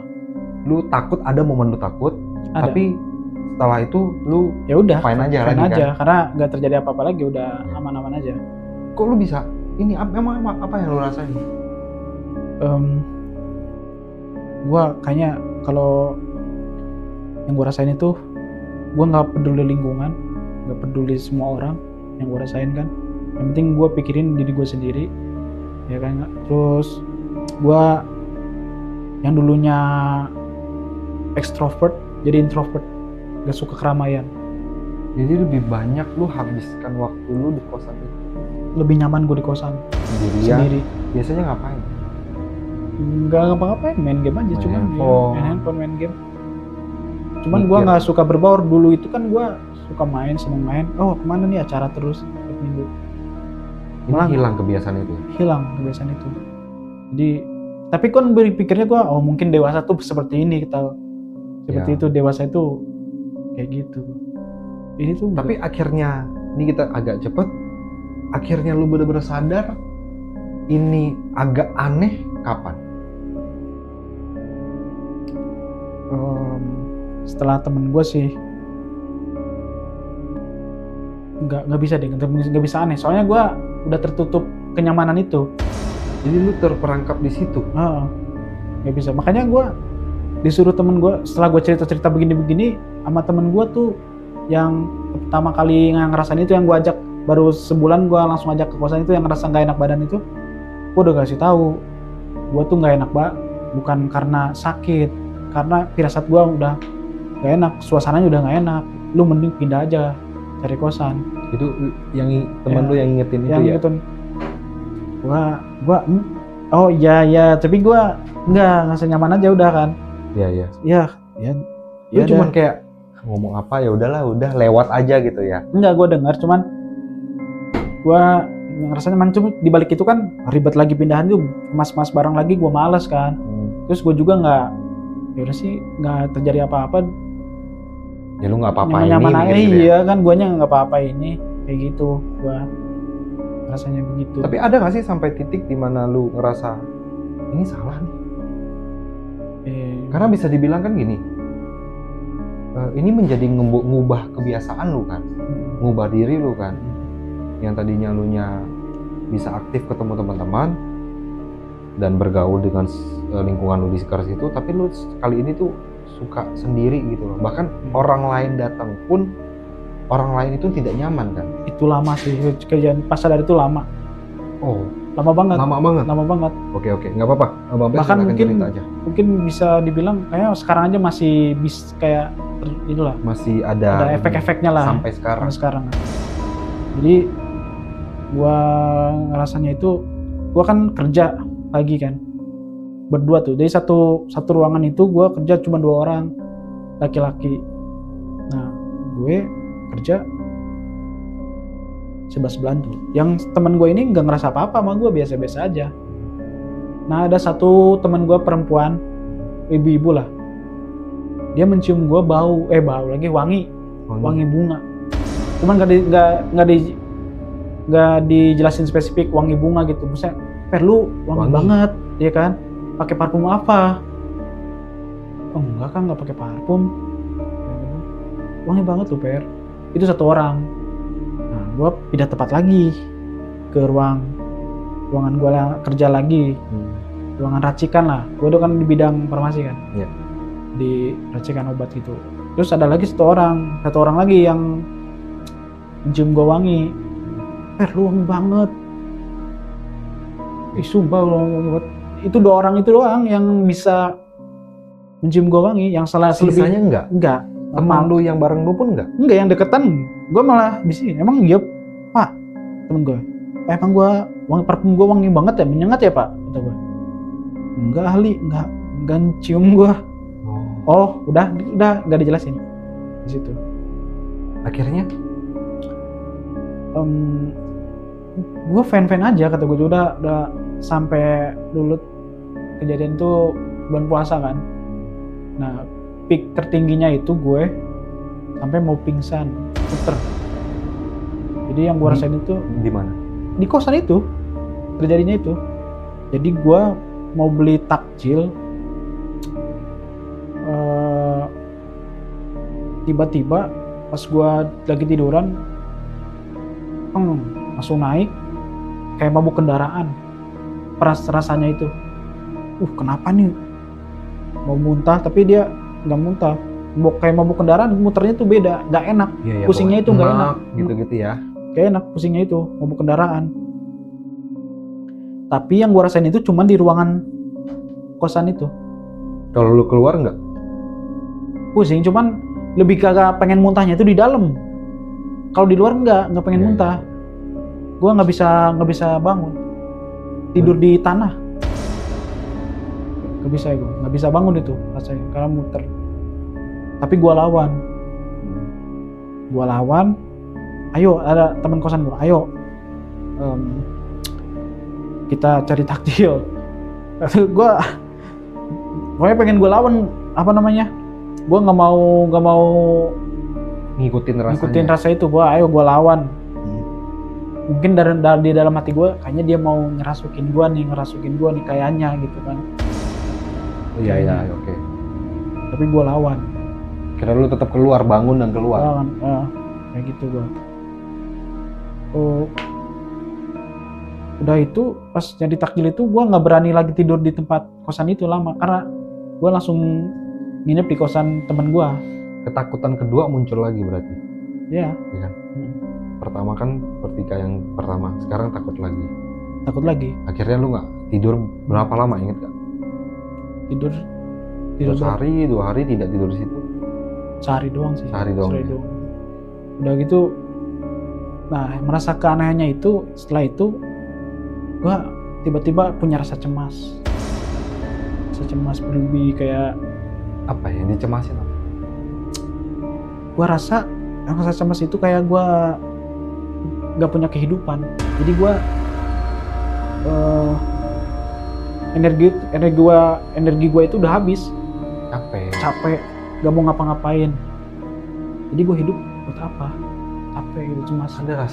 Lu takut, ada momen lu takut, Ada. tapi setelah itu lu Ya udah, fine aja fine lagi aja, kan. karena nggak terjadi apa-apa lagi, udah Ya. aman-aman aja. Kok lu bisa? Ini emang apa yang lu rasain? Gue kayaknya kalau yang gue rasain itu, gue nggak peduli lingkungan, nggak peduli semua orang yang gue rasain kan. Yang penting gue pikirin diri gue sendiri, ya kan. Terus gue yang dulunya extrovert jadi introvert, gak suka keramaian. Jadi lebih banyak lu habiskan waktu lu di kosan itu Lebih nyaman gue di kosan sendirian. sendiri. Biasanya ngapain? Nggak ngapa-ngapain, main game aja, Main cuman handphone. main handphone, main game. Cuman gue Mikir. nggak suka berbaur. Dulu itu kan gue suka main, seneng main. Oh kemana nih acara terus tiap minggu. Ini Malah- hilang kebiasaan itu. Hilang kebiasaan itu. Jadi tapi kan berpikirnya gue, oh mungkin dewasa tuh seperti ini, kita seperti Ya. itu, dewasa itu kayak gitu. Ini tuh Tapi akhirnya, ini kita agak cepet. Akhirnya lu bener-bener sadar ini agak aneh kapan? setelah temen gue sih nggak bisa deh, nggak bisa aneh. Soalnya gue udah tertutup kenyamanan itu. Jadi lu terperangkap di situ. Nggak bisa. Makanya gue disuruh temen gue, setelah gue cerita-cerita begini-begini sama temen gue tuh, yang pertama kali ngerasain itu, yang gue ajak baru sebulan, gue langsung ajak ke kosan itu, yang ngerasa nggak enak badan itu, gue udah kasih tahu, gue tuh nggak enak bukan karena sakit, karena firasat gue udah nggak enak, suasananya udah nggak enak, lu mending pindah aja cari kosan. Itu yang teman Ya, lu yang ngingetin itu Yang ya? gitu, gua oh iya, tapi gue nggak senyaman aja udah kan. Iya. Ya Lu cuman udah. kayak ngomong apa ya udahlah, udah lewat aja gitu ya. Enggak, gue dengar, cuman gue ngerasanya cuma di balik itu kan ribet lagi pindahan tuh, mas barang lagi, gue males kan. Terus gue juga nggak, ya udah sih nggak terjadi apa-apa, Ya lu nggak apa-apa ini nyaman-nyaman aja. mikir gitu ya. Iya kan, guanya nggak apa-apa ini, kayak gitu gue rasanya begitu. Tapi ada nggak sih sampai titik dimana lu ngerasa ini salah nih? Karena bisa dibilang kan gini, ini menjadi ngubah kebiasaan lu kan, ngubah diri lu kan. Yang tadinya lu nya bisa aktif ketemu teman-teman dan bergaul dengan lingkungan lu di sekitar situ, tapi lu kali ini tuh suka sendiri gitu loh. Bahkan orang lain datang pun orang lain itu tidak nyaman kan. Itu lama sih kejadian, pas sadar itu lama. Oh, Lama banget. lama banget. Lama banget. Oke, nggak apa-apa. Abang Bes Bahkan silakan mungkin cerita aja. mungkin bisa dibilang kayak sekarang aja masih kayak itulah. Masih ada Efek-efeknya lah sampai sekarang. sampai sekarang. Jadi gua ngerasanya itu, gua kan kerja pagi kan. Berdua tuh. Jadi satu ruangan itu gua kerja cuma 2 orang laki-laki. Nah, gue kerja sebelah-sebelahan tuh. Yang teman gue ini nggak ngerasa apa-apa sama gue, biasa-biasa aja. Nah, ada satu teman gue perempuan, ibu-ibu lah. Dia mencium gue bau lagi wangi bunga. Cuman nggak dijelasin spesifik wangi bunga gitu. Maksudnya, perlu wangi banget, ya kan? Pakai parfum apa? Oh enggak kan, nggak pakai parfum. Wangi banget tuh Per. Itu satu orang. Nah, gue pindah tempat lagi ke ruangan gue kerja lagi, ruangan racikan lah. Gue udah kan di bidang farmasi kan, di racikan obat gitu. Terus ada lagi satu orang lagi yang mencium gue wangi. Lu wangi banget. Sumpah lu wangi banget. Itu 2 orang itu doang yang bisa mencium gue wangi. Yang sisanya enggak. Teman lu yang bareng lu pun enggak? Enggak, yang deketan gue malah di sini. Emang iya Pak, temen gue. Emang gue parfum gue wangi banget ya, menyengat ya Pak, kata gue. Enggak ahli, enggak cium gue. Oh, udah nggak dijelasin di situ. Akhirnya, gue fan aja, kata gue. Udah sampai dulu kejadian tuh bulan puasa kan. Nah, peak tertingginya itu gue sampai mau pingsan, puter. Jadi yang gue rasain itu di mana? Di kosan itu terjadinya itu. Jadi gue mau beli takjil, tiba-tiba pas gue lagi tiduran, langsung naik kayak mabuk kendaraan. Rasanya itu, kenapa nih? Mau muntah tapi dia nggak muntah. Kayak mabuk kendaraan, muternya tuh beda, nggak enak. Ya, pusingnya itu nggak enak. Gitu-gitu ya. Kayak enak pusingnya itu, mabuk kendaraan. Tapi yang gua rasain itu cuma di ruangan kosan itu. Kalau lu keluar nggak? Pusing, cuman lebih kagak pengen muntahnya itu di dalam. Kalau di luar nggak pengen muntah. Gua nggak bisa bangun. Tidur di tanah. Nggak bisa bangun itu rasanya karena muter. Tapi gua lawan. Ayo, ada teman kosan gua. Ayo, kita cari takjil. Pokoknya pengen gua lawan, gua nggak mau ngikutin rasa itu. Gua lawan. Mungkin di dalam hati gua kayaknya dia mau ngerasukin gua nih kayaknya gitu kan. Iya, oke. Tapi gue lawan. Kira lu tetap bangun dan keluar. Lawan, kayak gitu gue. Udah itu pas jadi takjil itu gue nggak berani lagi tidur di tempat kosan itu lama karena gue langsung nginep di kosan temen gue. Ketakutan kedua muncul lagi berarti. Iya. Iya. Pertama kan ketika yang pertama, sekarang takut lagi. Akhirnya lu nggak tidur berapa lama, inget gak? Tidur sehari, 2 hari tidak tidur di situ. Sehari doang sih. Sehari doang. Udah gitu, nah merasa keanehannya itu setelah itu gue tiba-tiba punya rasa cemas berlebih. Kayak apa ya, dicemasin apa? Gue rasa yang rasa cemas itu kayak gue nggak punya kehidupan. Jadi gue energi gua itu udah habis, Capek. gak mau ngapa-ngapain. Jadi gue hidup buat apa? Capek gitu, cemas. Ada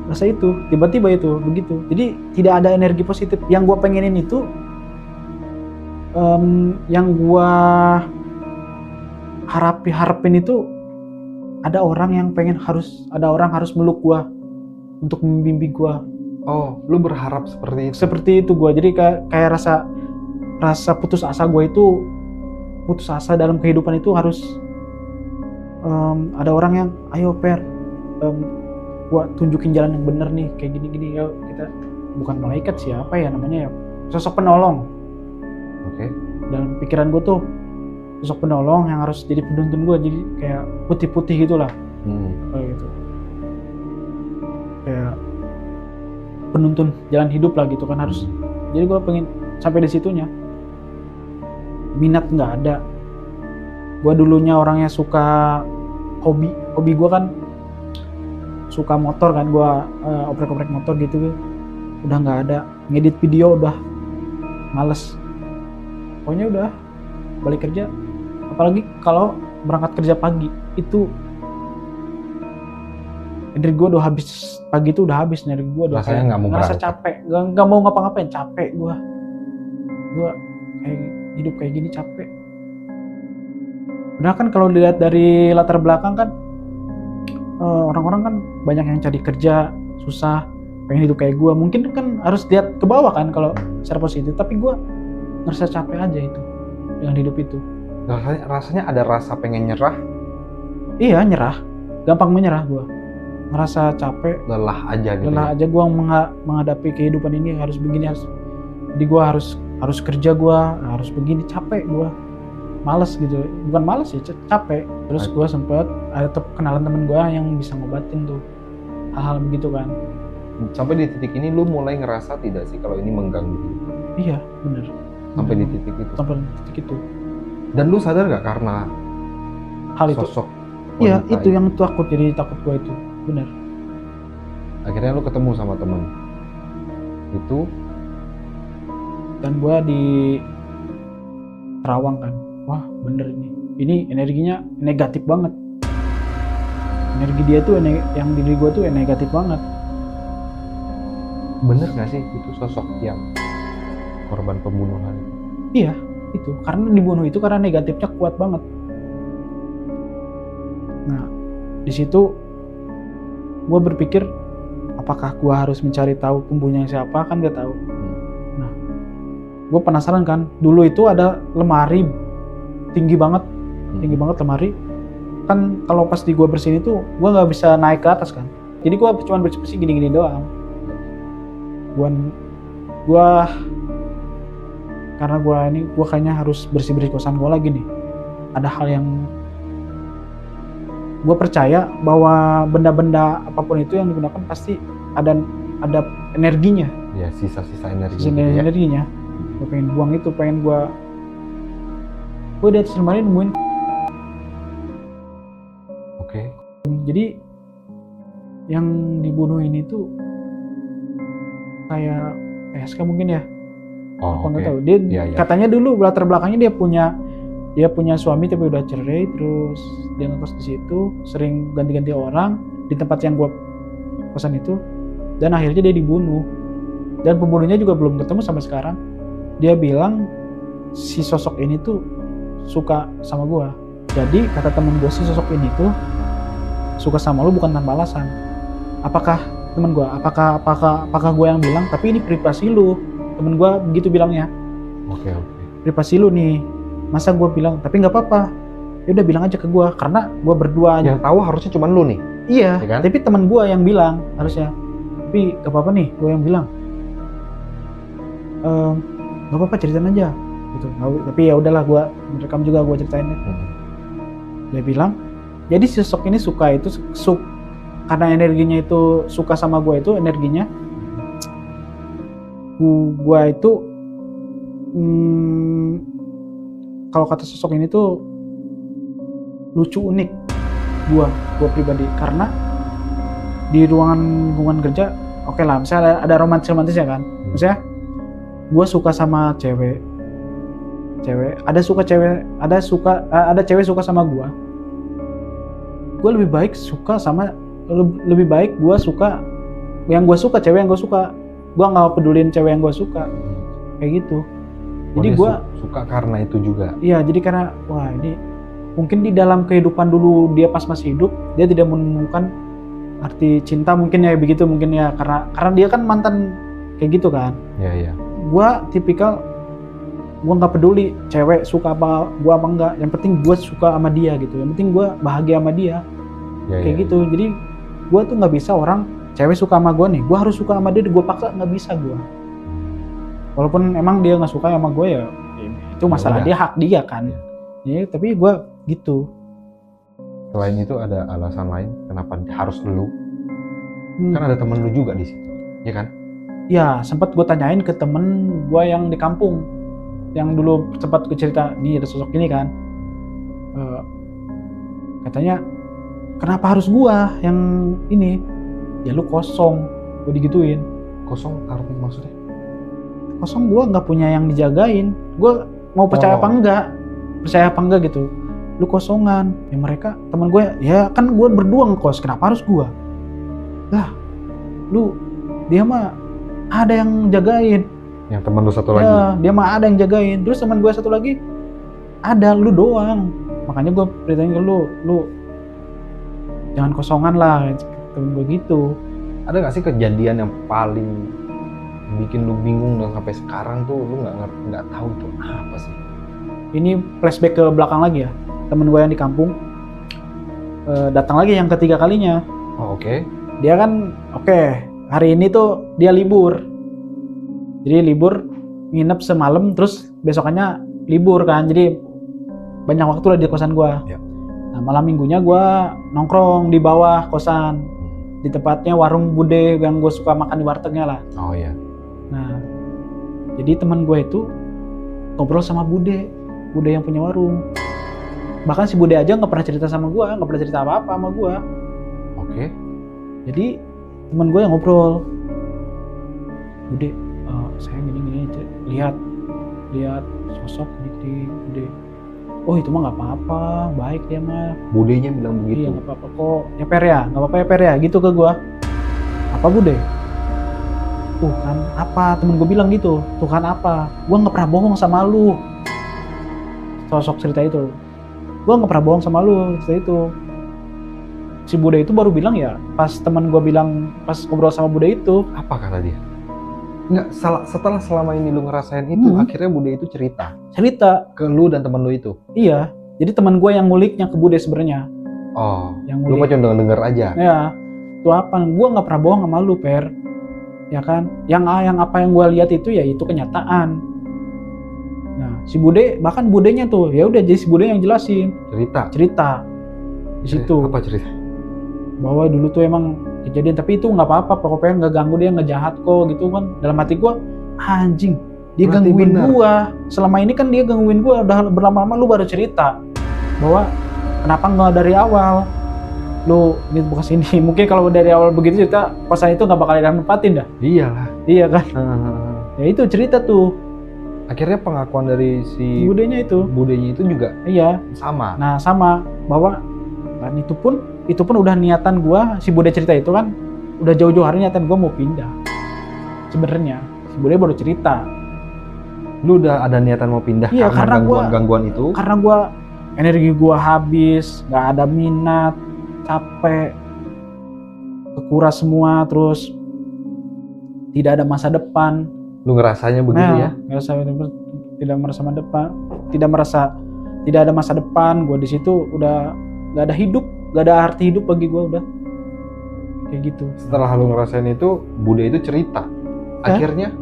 Rasa itu tiba-tiba itu begitu. Jadi tidak ada energi positif. Yang gue pengenin itu yang gue harapin itu ada orang harus meluk gue untuk membimbing gue. Oh, lu berharap seperti itu? Seperti itu gue. Jadi kayak rasa putus asa gue itu, putus asa dalam kehidupan itu harus ada orang yang ayo Per, gua tunjukin jalan yang bener nih, kayak gini ya. Kita bukan malaikat, siapa ya namanya ya, sosok penolong. Oke. Dalam pikiran gue tuh sosok penolong yang harus jadi penuntun gue, jadi kayak putih-putih gitulah. Kayak gitu, kayak penuntun jalan hidup lah gitu kan harus. Jadi gue pengen sampai di situnya. Minat nggak ada. Gue dulunya orangnya suka hobi gue kan suka motor kan, gue oprek-oprek motor gitu, udah nggak ada. Ngedit video udah males, pokoknya udah balik kerja. Apalagi kalau berangkat kerja pagi itu energi gue udah habis. Pagi itu udah habis energi gue, udah rasanya nggak mau ngerasa berangkat. capek, nggak mau ngapa-ngapain, capek gue kayak hidup kayak gini capek. Padahal kan kalau dilihat dari latar belakang kan orang-orang kan banyak yang cari kerja susah, pengen hidup kayak gue. Mungkin kan harus lihat ke bawah kan kalau secara positif, tapi gue ngerasa capek aja itu dengan hidup itu. Rasanya ada rasa pengen nyerah. Iya, nyerah, gampang menyerah gue, ngerasa capek, Lelah aja gitu. lelah aja gue menghadapi kehidupan ini, harus begini, jadi gue harus kerja, gue harus begini, capek gue, males gitu. Bukan males ya, capek. Terus gue sempet ada kenalan temen gue yang bisa ngobatin tuh hal-hal begitu kan. Sampai di titik ini lu mulai ngerasa tidak sih kalau ini mengganggu hidup? Iya bener, Sampai di titik itu. sampai di titik itu. Dan lu sadar gak karena Hal itu, sosok iya wanita itu yang takut, jadi takut gue itu, bener. akhirnya lu ketemu sama temen itu, Dan gue di Terawang kan, wah bener ini energinya negatif banget. Energi dia tuh yang diri gue tuh negatif banget. bener gak sih itu sosok yang korban pembunuhan? Iya itu, karena dibunuh itu karena negatifnya kuat banget. Nah di situ gue berpikir, apakah gue harus mencari tahu pembunuhnya siapa, kan gak tahu. Nah gue penasaran kan, dulu itu ada lemari tinggi banget lemari kan. Kalau pas di gue bersihin itu gue nggak bisa naik ke atas kan, jadi gue cuma bersih gini doang. Gue karena gue kayaknya harus bersih kosan gue lagi nih. Ada hal yang gue percaya bahwa benda-benda apapun itu yang digunakan pasti ada energinya, Ya, sisa-sisa energi sisa gitu ya. energinya. Gue pengen buang itu, gue di atas lemari nemuin. Oke. Jadi yang dibunuh ini tuh kayak PSK mungkin ya. Oh, Apa nggak oke. tahu. Dia Iya. katanya dulu latar belakangnya dia punya suami tapi udah cerai, terus dia ngekos di situ, sering ganti-ganti orang di tempat yang gua kosan itu, dan akhirnya dia dibunuh. Dan pembunuhnya juga belum ketemu sampai sekarang. Dia bilang si sosok ini tuh suka sama gua. Jadi kata temen gua, si sosok ini tuh suka sama lu bukan tanpa alasan. Apakah temen gua, apakah gua yang bilang, tapi ini privasi lu. Temen gua begitu bilangnya. Oke. Privasi lu nih, masa gue bilang, tapi nggak apa-apa, ya udah bilang aja ke gue, karena gue berdua aja. Yang tahu harusnya cuma lu nih. Iya, ya kan? tapi teman gue yang bilang harusnya, tapi nggak apa-apa nih, gue yang bilang, nggak apa-apa ceritain aja, gitu. Tapi ya udahlah, gue merekam juga, gue ceritain. Dia bilang, jadi si sosok ini suka itu, karena energinya itu suka sama gue itu energinya, gue itu kalau kata sosok ini tuh lucu, unik gua pribadi, karena di ruangan lingkungan kerja oke lah, misalnya ada romantis ya kan, misalnya gue suka sama cewek, ada cewek suka sama gue lebih baik suka sama lebih baik gue suka yang gue suka, cewek yang gue suka. Gue nggak pedulin cewek yang gue suka, kayak gitu. Jadi gue suka karena itu juga. Iya, jadi karena wah ini mungkin di dalam kehidupan dulu dia pas masih hidup dia tidak menemukan arti cinta, mungkin ya begitu, mungkin ya karena dia kan mantan kayak gitu kan. Iya. Gue tipikal, gue nggak peduli cewek suka apa gue apa enggak, yang penting gue suka sama dia gitu, yang penting gue bahagia sama dia. Kayak gitu. Jadi gue tuh nggak bisa orang cewek suka sama gue nih, gue harus suka sama dia, gue paksa, nggak bisa gue. Walaupun emang dia nggak suka sama gue ya itu masalah dia, hak dia kan. Ya, tapi gue gitu. Selain itu ada alasan lain kenapa harus lu? Kan ada temen lu juga di situ, ya kan? Ya sempat gue tanyain ke temen gue yang di kampung, yang dulu sempat gue cerita, nih ada sosok ini kan. Katanya kenapa harus gue yang ini? Ya lu kosong, gue digituin. Kosong arti maksudnya? Kosong, gue nggak punya yang dijagain. Gue mau percaya apa enggak gitu. Lu kosongan. Ya mereka teman gue, ya kan gue berdua ngekos, kenapa harus gue? Lah, dia mah ada yang jagain. Yang teman lu satu lagi? Ya, dia mah ada yang jagain. Terus teman gue satu lagi, ada lu doang. Makanya gue beritain ke lu jangan kosongan lah, temen gue gitu. Ada nggak sih kejadian yang paling bikin lu bingung dan sampai sekarang tuh lu nggak tahu itu apa sih? Ini flashback ke belakang lagi ya, temen gue yang di kampung datang lagi yang ketiga kalinya. Oh, oke. Dia kan hari ini tuh dia libur, jadi libur nginep semalam, terus besokannya libur kan, jadi banyak waktu lah di kosan gue. Ya. Nah malam minggunya gue nongkrong di bawah kosan, di tempatnya warung Bude yang gue suka makan di wartegnya lah. Oh iya. Nah, jadi teman gue itu ngobrol sama Bude yang punya warung. Bahkan si Bude aja nggak pernah cerita sama gue, nggak pernah cerita apa-apa sama gue. Oke. Jadi teman gue yang ngobrol, Bude, saya gini lihat sosok di Bude. Oh itu mah nggak apa-apa, baik dia mah. Budenya bilang begitu. Iya nggak apa-apa kok, ya Per ya, nggak apa-apa ya Per ya, gitu ke gue. Apa Bude? Tuh kan apa, temen gue bilang gitu. Tuh kan apa, gue nggak pernah bohong sama lu. Sosok cerita itu, gue nggak pernah bohong sama lu cerita itu. Si Bude itu baru bilang ya, pas teman gue bilang, pas ngobrol sama Bude itu. Apa kata dia? Nggak, setelah selama ini lu ngerasain itu, akhirnya Bude itu cerita ke lu dan temen lu itu? Iya, jadi teman gue yang nguliknya ke Bude sebenarnya. Oh, yang lu mah cuma denger aja? Ya, itu apa, gue gak pernah bohong sama lu Per, ya kan, yang apa yang gue lihat itu ya itu kenyataan. Nah, si Bude, bahkan Budenya tuh, ya udah jadi si Bude yang jelasin. Cerita di situ. Apa cerita? Bahwa dulu tuh emang kejadian, tapi itu nggak apa-apa, pokoknya nggak ganggu dia, nggak jahat kok gitu kan. Dalam hati gue, anjing, dia berarti gangguin gue. Selama ini kan dia gangguin gue, udah berlama-lama lu baru cerita bahwa kenapa nggak dari awal lu ini bukan sini. Mungkin kalau dari awal begitu cerita, kosan itu nggak bakal nempatin dah. Iyalah. Iya kan. Ya itu cerita tuh. Akhirnya pengakuan dari si Budenya itu juga iya sama. Nah sama, bahwa dan itu pun udah niatan gua, si Bude cerita itu kan udah jauh-jauh hari niatan gua mau pindah. Sebenarnya si Bude baru cerita. Lu udah ada niatan mau pindah karena gangguan itu? Karena gua energi gua habis, nggak ada minat, capek, kekuras semua, terus tidak ada masa depan. Lu ngerasanya begitu ya? Tidak ada masa depan. Gua di situ udah nggak ada hidup, nggak ada arti hidup bagi gue, udah kayak gitu. Setelah lu ngerasain itu, Bude itu cerita. Akhirnya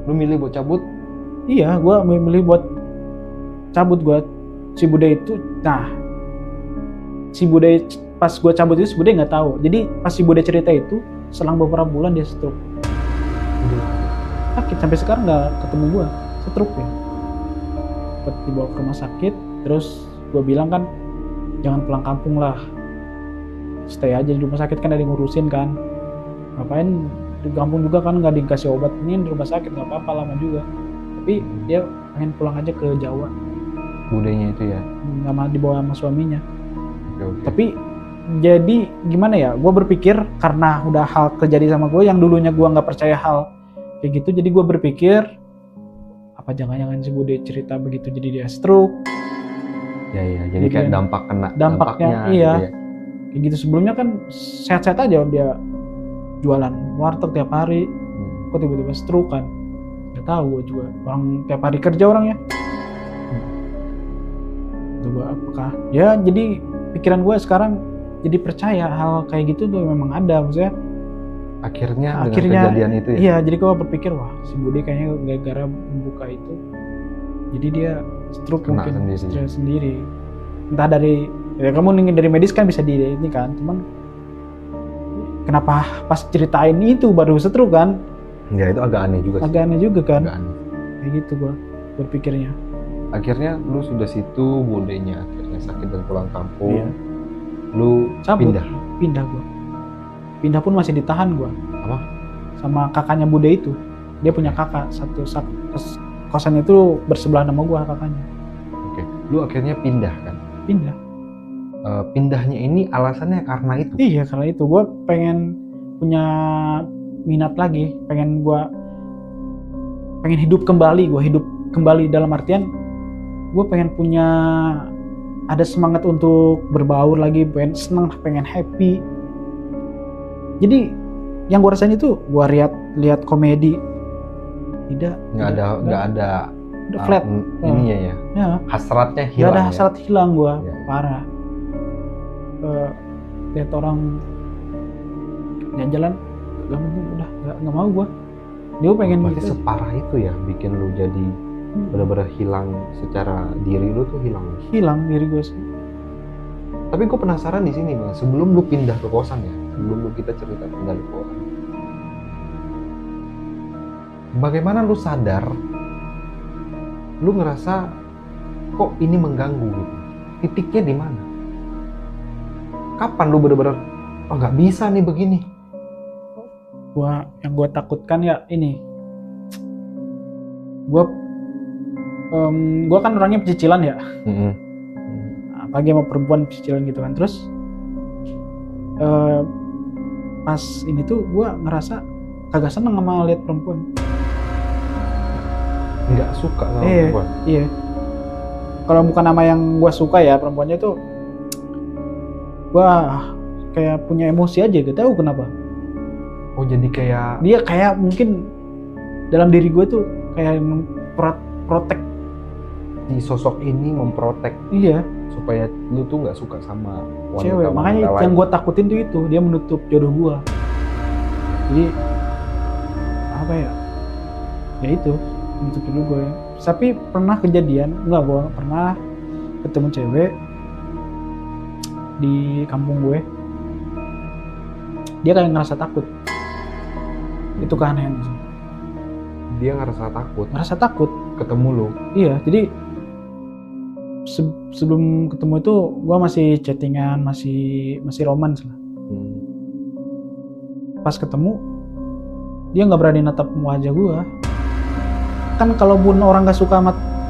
lu milih buat cabut? Iya, gue milih buat cabut. Gue si Bude itu, nah si Bude pas gue cabut itu si Bude nggak tahu. Jadi pas si Bude cerita itu, selang beberapa bulan dia stroke. Sakit sampai sekarang nggak ketemu gue, stroke ya. Sempat dibawa ke rumah sakit, terus gue bilang kan, jangan pulang kampung lah, stay aja di rumah sakit kan ada yang ngurusin kan, ngapain di kampung juga kan nggak dikasih obat, ini di rumah sakit nggak apa-apa lama juga, tapi dia pengen pulang aja ke Jawa, budenya itu ya. nggak mau dibawa sama suaminya. Oke. Tapi jadi gimana ya, gue berpikir karena udah hal terjadi sama gue yang dulunya gue nggak percaya hal kayak gitu, jadi gue berpikir apa jangan-jangan si Bude cerita begitu jadi dia stroke. Ya, jadi kayak Jadi dampaknya iya. gitu ya. Kayak gitu sebelumnya kan sehat-sehat aja, dia jualan warteg tiap hari, kok tiba-tiba stroke kan? Gak tahu gue juga, orang tiap hari kerja orangnya. Coba apakah ya, jadi pikiran gue sekarang jadi percaya hal kayak gitu tuh memang ada, maksudnya Akhirnya dengan akhirnya kejadian itu ya. iya, jadi gue berpikir wah si Bude kayaknya gara-gara membuka itu jadi dia stroke, Kena mungkin sendiri. stres sendiri, entah dari ya kamu ingin dari medis kan bisa di ini kan, cuman kenapa pas ceritain itu baru stroke kan, Ya itu agak aneh juga sih. agak aneh juga kan, Agak aneh. kayak gitu gue berpikirnya. Akhirnya lu sudah situ, budenya akhirnya sakit dan pulang kampung. Iya. Lu Cabut, pindah. pindah pun masih ditahan gue Apa? sama kakaknya Bude itu, dia punya kakak satu kosan itu bersebelahan sama gue kakaknya. Oke. Lu akhirnya pindah kan? Pindah. Pindahnya ini alasannya karena itu. Iya, karena itu gue pengen punya minat lagi, pengen hidup kembali, dalam artian gue pengen punya ada semangat untuk berbaur lagi, pengen seneng, pengen happy. Jadi yang gue rasain itu gue lihat komedi, tidak Nggak ada udah flat, ininya ya. ya Hasratnya gak hilang. ada ya? hasrat hilang gue, Ya. parah. Lihat orang jalan-jalan udah nggak mau gue, dia pengen Berarti gitu. separah itu ya bikin lu jadi benar-benar hilang secara diri lu tuh Hilang diri gue sih. Tapi gue penasaran di sini bang, sebelum lu pindah ke kosan ya, sebelum kita cerita pindah ke kosan, bagaimana lu sadar, lu ngerasa kok ini mengganggu gitu, titiknya di mana? Kapan lu bener-bener oh nggak bisa nih begini? Yang gue takutkan ya ini, gue kan orangnya pecicilan ya, apalagi sama perempuan pecicilan gitu kan. Terus pas ini tuh gue ngerasa kagak seneng sama lihat perempuan. Nggak suka sama Iya. perempuan? Iya. Kalau bukan nama yang gue suka ya, perempuannya tuh gue kayak punya emosi aja, gak tahu kenapa. Oh jadi kayak Dia kayak mungkin dalam diri gue tuh kayak protek. si sosok ini memprotek Iya, supaya lu tuh nggak suka sama wanita cewek. Makanya yang gue takutin tuh itu, dia menutup jodoh gue. Jadi apa ya? Ya itu, menutup jodoh gue. Tapi pernah kejadian, gue pernah ketemu cewek di kampung gue. Dia kayak ngerasa takut. Itu keanehan sih. dia ngerasa takut Ngerasa takut. ketemu lu. Iya, jadi sebelum ketemu itu gue masih chattingan, masih romans lah. Pas ketemu dia nggak berani natap wajah gue. Kan kalau pun orang nggak suka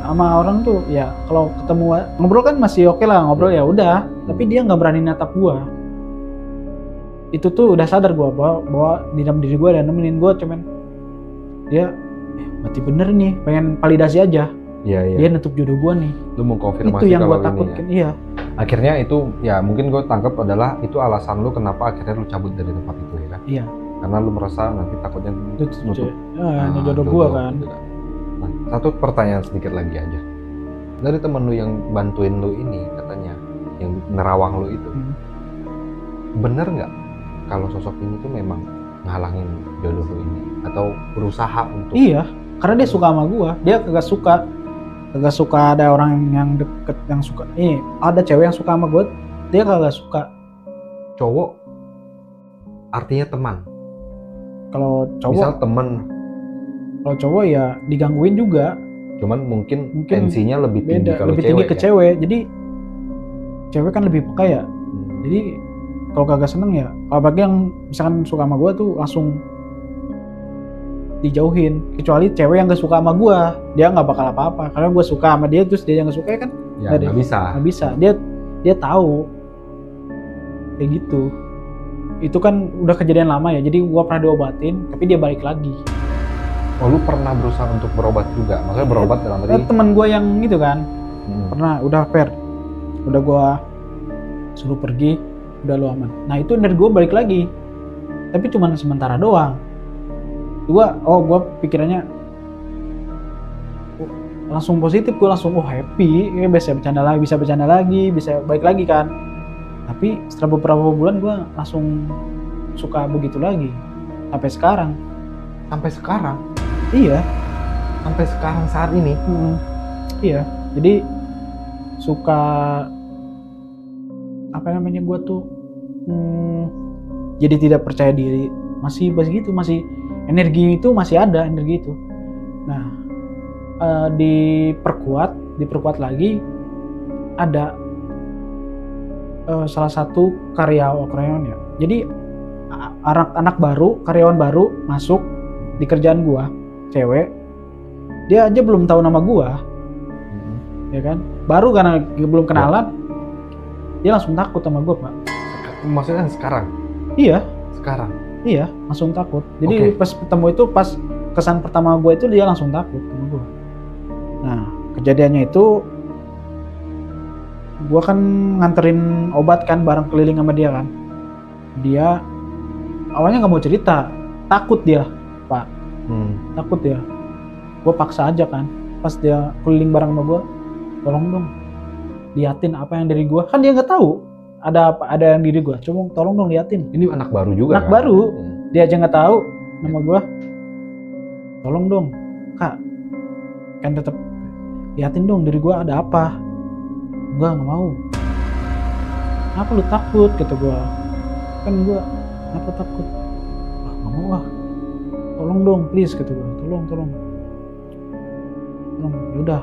sama orang tuh ya, kalau ketemu ngobrol kan masih oke lah, ngobrol ya udah. Tapi dia nggak berani natap gue. Itu tuh udah sadar gue bahwa di dalam diri gue ada nemenin gue, cuman dia berarti bener nih, pengen validasi aja. Iya. Dia nutup jodoh gue nih. Lu mau konfirmasi Itu yang gue kalau ini takutkan. ya. Iya. Akhirnya itu ya mungkin gue tangkap adalah itu alasan lu kenapa akhirnya lu cabut dari tempat itu ya kan? Iya. Karena lu merasa nanti takutnya nutup Jodoh gue kan. gitu kan. Nah, satu pertanyaan sedikit lagi aja. Dari temen lu yang bantuin lu ini katanya, yang nerawang lu itu, bener nggak kalau sosok ini tuh memang ngalangin jodoh lu ini atau berusaha untuk? Iya, karena dia suka sama gua. Dia kagak suka ada orang yang deket yang suka. Ada cewek yang suka sama gua, dia kagak suka. Cowok artinya teman. Kalau Misal cowok, temen, kalau cowok ya digangguin juga. cuman mungkin Mungkin tensinya lebih tinggi Beda, kalau lebih cewek tinggi ke ya? cewek. Jadi cewek kan lebih peka ya. Jadi kalau kagak seneng ya, apalagi yang misalkan suka sama gua tuh langsung dijauhin, kecuali cewek yang gak suka sama gue, dia nggak bakal apa-apa. Karena gue suka sama dia terus dia yang gak suka ya kan Ya nggak bisa. nggak bisa. Dia tahu kayak gitu. Itu kan udah kejadian lama ya, jadi gue pernah diobatin tapi dia balik lagi. Oh, lu pernah berusaha untuk berobat juga? Maksudnya berobat dalam arti? Temen gue yang gitu kan pernah, udah udah gue suruh pergi, udah lu aman. Nah itu energi gue balik lagi, tapi cuman sementara doang. Gue pikirannya langsung positif, gue langsung happy, ya bisa bercanda lagi, bisa balik lagi kan. Tapi setelah beberapa bulan gue langsung suka begitu lagi sampai sekarang. Sampai sekarang? Iya. Sampai sekarang saat ini? Iya. Jadi suka gue tuh jadi tidak percaya diri, masih begitu, masih energi itu masih ada, energi itu. Nah, diperkuat lagi ada salah satu karyawan ya. Jadi anak baru, karyawan baru masuk di kerjaan gua, cewek. Dia aja belum tahu nama gua. Ya kan? Baru karena belum kenalan, dia langsung takut sama gua, Pak. Maksudnya sekarang? Iya. Sekarang? Iya, langsung takut. Jadi pas ketemu itu, pas kesan pertama gue itu dia langsung takut sama gue. Nah, kejadiannya itu gue kan nganterin obat kan bareng keliling sama dia kan. Dia awalnya nggak mau cerita, takut dia, Pak. Takut dia. Gue paksa aja kan. Pas dia keliling bareng sama gue, tolong dong liatin apa yang dari gue. Kan dia nggak tahu ada yang diri gue. Coba tolong dong liatin. Ini anak baru juga. Anak baru. Dia aja nggak tahu nama gue. Tolong dong, Kak. Kan tetap liatin dong diri gue ada apa. Enggak mau. Kenapa lu takut, kata gue. Kan gue, kenapa takut? Nggak mau lah. Tolong dong, please, kata gue. Tolong. Yaudah,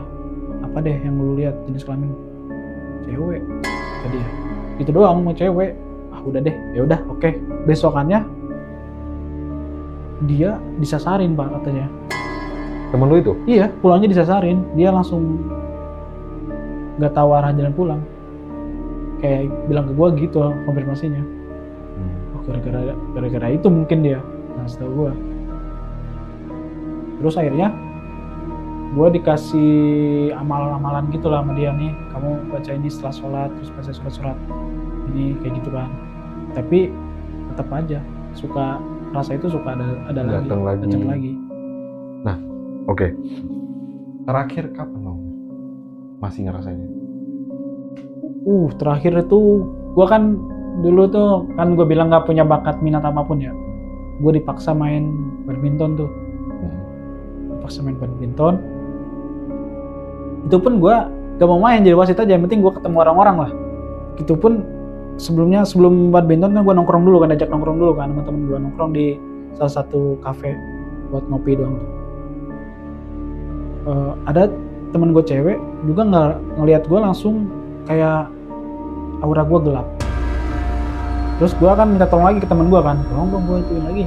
apa deh yang lu lihat, jenis kelamin? Cewek, tadi ya. Itu doang, mau cewek. Udah deh, ya udah, oke. Besokannya dia disasarin, Pak, katanya. Temen lu itu? Iya, pulangnya disasarin. Dia langsung nggak tahu arah jalan pulang. Kayak bilang ke gue gitu konfirmasinya. Oh, gara-gara itu mungkin dia. Nah, setahu gue. Terus akhirnya gue dikasih amalan-amalan gitu lah sama dia nih. Kamu baca ini setelah sholat, terus baca surat-surat ini kayak gitu kan. Tapi tetap aja rasa itu suka ada datang lagi. Nah, oke. Terakhir kapan lo masih ngerasainnya? Terakhir itu gue kan dulu tuh kan gue bilang nggak punya bakat minat apapun ya. Gue dipaksa main badminton tuh. Dipaksa main badminton. Itu pun gue gak mau main jadi wasit aja. Yang penting gue ketemu orang-orang lah. Gitu pun sebelum badminton kan gue nongkrong dulu kan, ajak nongkrong dulu kan sama temen gue, nongkrong di salah satu kafe buat ngopi doang tuh. Ada temen gue cewek juga ngelihat gue langsung kayak aura gue gelap. Terus gue kan minta tolong lagi ke temen gue kan, tolong dong gue ituin lagi.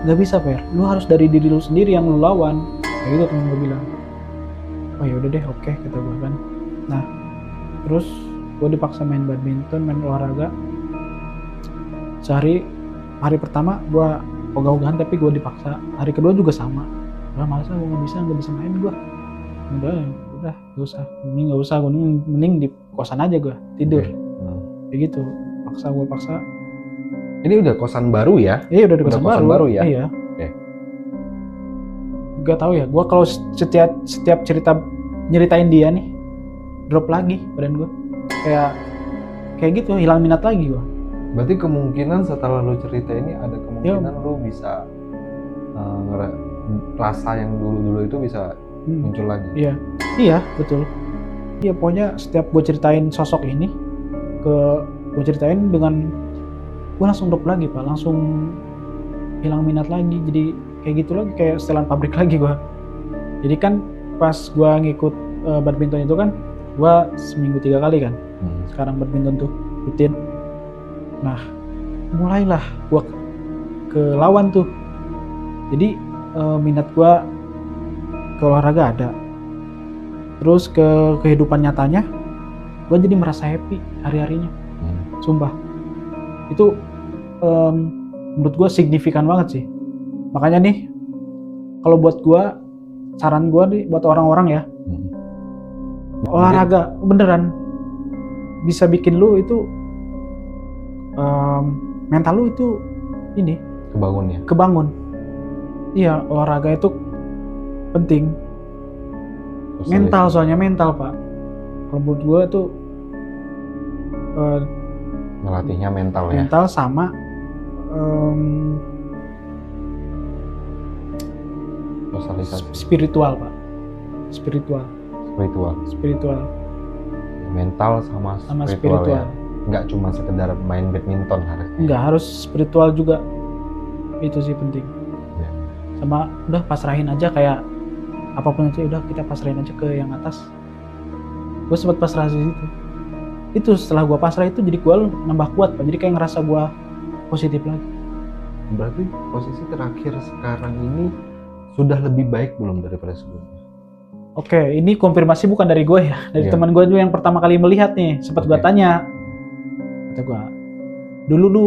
Gak bisa, Per, lu harus dari diri lu sendiri yang lu lawan. Kayak gitu temen gue bilang. Oh yaudah deh, oke, kata gue kan. Nah terus gue dipaksa main badminton, main olahraga. Hari pertama gue ogah-ogahan tapi gue dipaksa. Hari kedua juga sama. Males lah, gue nggak bisa main gue. Udah gak usah, gue mending di kosan aja gue tidur. Kayak gitu, gue paksa. Ini udah kosan baru ya? Iya udah di kosan baru ya? Iya. Gak tahu ya, gue kalau setiap cerita nyeritain dia nih drop lagi badan gue. Kayak gitu, hilang minat lagi gue. Berarti kemungkinan setelah lu cerita ini ada kemungkinan lu bisa rasa yang dulu itu bisa muncul lagi. Iya betul. Iya, pokoknya setiap gue ceritain sosok ini gue ceritain dengan gue langsung drop lagi, Pak, langsung hilang minat lagi, jadi kayak gitu lagi, kayak setelan pabrik lagi gue. Jadi kan pas gue ngikut badminton itu kan gue seminggu 3 kali kan. Sekarang badminton tuh rutin. Nah mulailah gue ke lawan tuh. Jadi minat gue ke olahraga ada. Terus ke kehidupan nyatanya gue jadi merasa happy hari-harinya. Sumpah itu menurut gue signifikan banget sih. Makanya nih kalau buat gue, saran gue nih buat orang-orang ya, olahraga beneran bisa bikin lu itu mental lu itu ini kebangun. Iya, olahraga itu penting. Mental, soalnya mental pak. Kalau menurut gue tuh melatihnya mental ya. Mental sama Sosialisasi. Spiritual pak. Spiritual. Mental sama spiritual. Ya. Nggak cuma sekedar main badminton harusnya. Nggak harus spiritual juga. Itu sih penting. Ya. Sama udah pasrahin aja, kayak apapun aja udah kita pasrahin aja ke yang atas. Gue sempat pasrah di situ. Itu setelah gue pasrah itu jadi gue nambah kuat pak. Jadi kayak ngerasa gue positif lagi. Berarti posisi terakhir sekarang ini sudah lebih baik belum daripada sebelumnya? Oke, ini konfirmasi bukan dari gue ya, dari teman gue juga yang pertama kali melihat nih. Sempat gue tanya, kata gue, dulu lu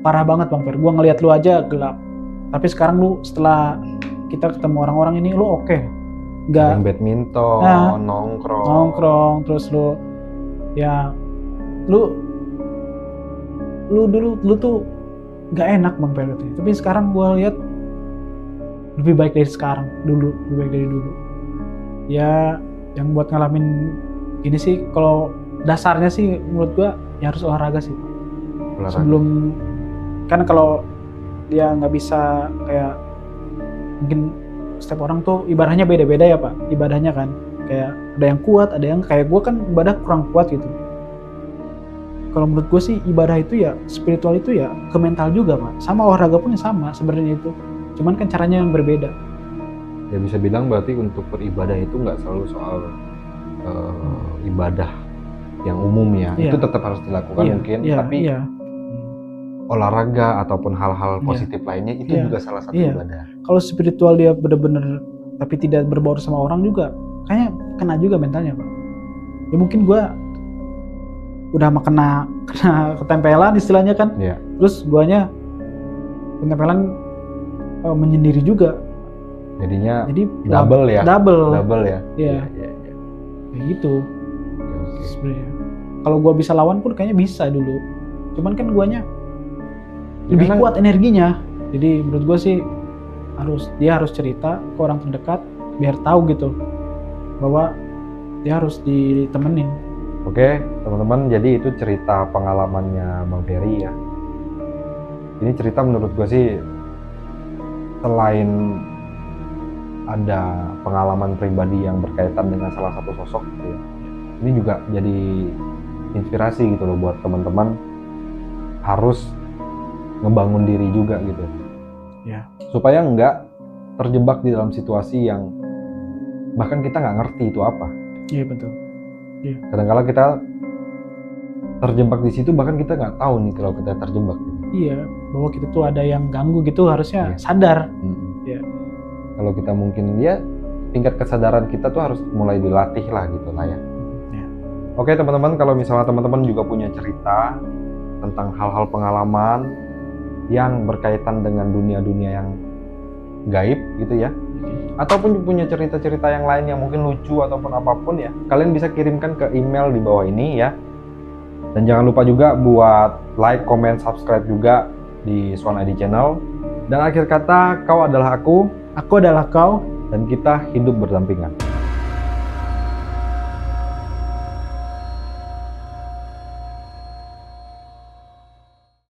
parah banget Bang Fer, gue ngelihat lu aja gelap. Tapi sekarang lu setelah kita ketemu orang-orang ini, lu oke. Nggak main badminton, nongkrong, terus lu ya, lu dulu tuh nggak enak Bang Fer gitu. Tapi sekarang gue lihat lebih baik dari sekarang, lebih baik dari dulu. Ya yang buat ngalamin gini sih, kalau dasarnya sih menurut gua ya harus olahraga sih. Sebelum, kan kalau dia nggak bisa, kayak mungkin setiap orang tuh ibadahnya beda-beda ya pak, ibadahnya kan kayak ada yang kuat, ada yang kayak gua kan ibadah kurang kuat gitu. Kalau menurut gua sih ibadah itu ya, spiritual itu ya ke mental juga pak, sama olahraga pun sama sebenarnya itu, cuman kan caranya yang berbeda. Ya bisa bilang berarti untuk beribadah itu nggak selalu soal ibadah yang umum ya. Itu tetap harus dilakukan mungkin, tapi olahraga ataupun hal-hal positif lainnya itu juga salah satu ibadah. Kalau spiritual dia bener-bener tapi tidak berbaur sama orang juga, kayaknya kena juga mentalnya pak. Ya mungkin gue udah kena ketempelan istilahnya kan, terus guanya ketempelan menyendiri juga. Jadi double ya. Iya. Ya gitu. Sebenarnya. Kalau gua bisa lawan pun kayaknya bisa dulu. Cuman kan guanya lebih kuat energinya. Jadi menurut gua sih dia harus cerita ke orang terdekat biar tahu gitu bahwa dia harus ditemenin. Oke, teman-teman, jadi itu cerita pengalamannya Bang Ferry ya. Ini cerita menurut gua sih selain ada pengalaman pribadi yang berkaitan dengan salah satu sosok gitu ya, ini juga jadi inspirasi gitu loh buat teman-teman harus ngebangun diri juga gitu ya, supaya nggak terjebak di dalam situasi yang bahkan kita nggak ngerti itu apa. Iya betul. Iya. Kadang-kala kita terjebak di situ, bahkan kita nggak tahu nih kalau kita terjebak gitu. Iya, bahwa kita tuh ada yang ganggu gitu, harusnya sadar. Iya. Kalau kita mungkin ya tingkat kesadaran kita tuh harus mulai dilatih lah gitu lah ya. Oke teman-teman, kalau misalnya teman-teman juga punya cerita tentang hal-hal pengalaman yang berkaitan dengan dunia-dunia yang gaib gitu ya, ataupun punya cerita-cerita yang lain yang mungkin lucu ataupun apapun ya, kalian bisa kirimkan ke email di bawah ini ya. Dan jangan lupa juga buat like, comment, subscribe juga di Swan ID Channel. Dan akhir kata, kau adalah aku adalah kau, dan kita hidup berdampingan.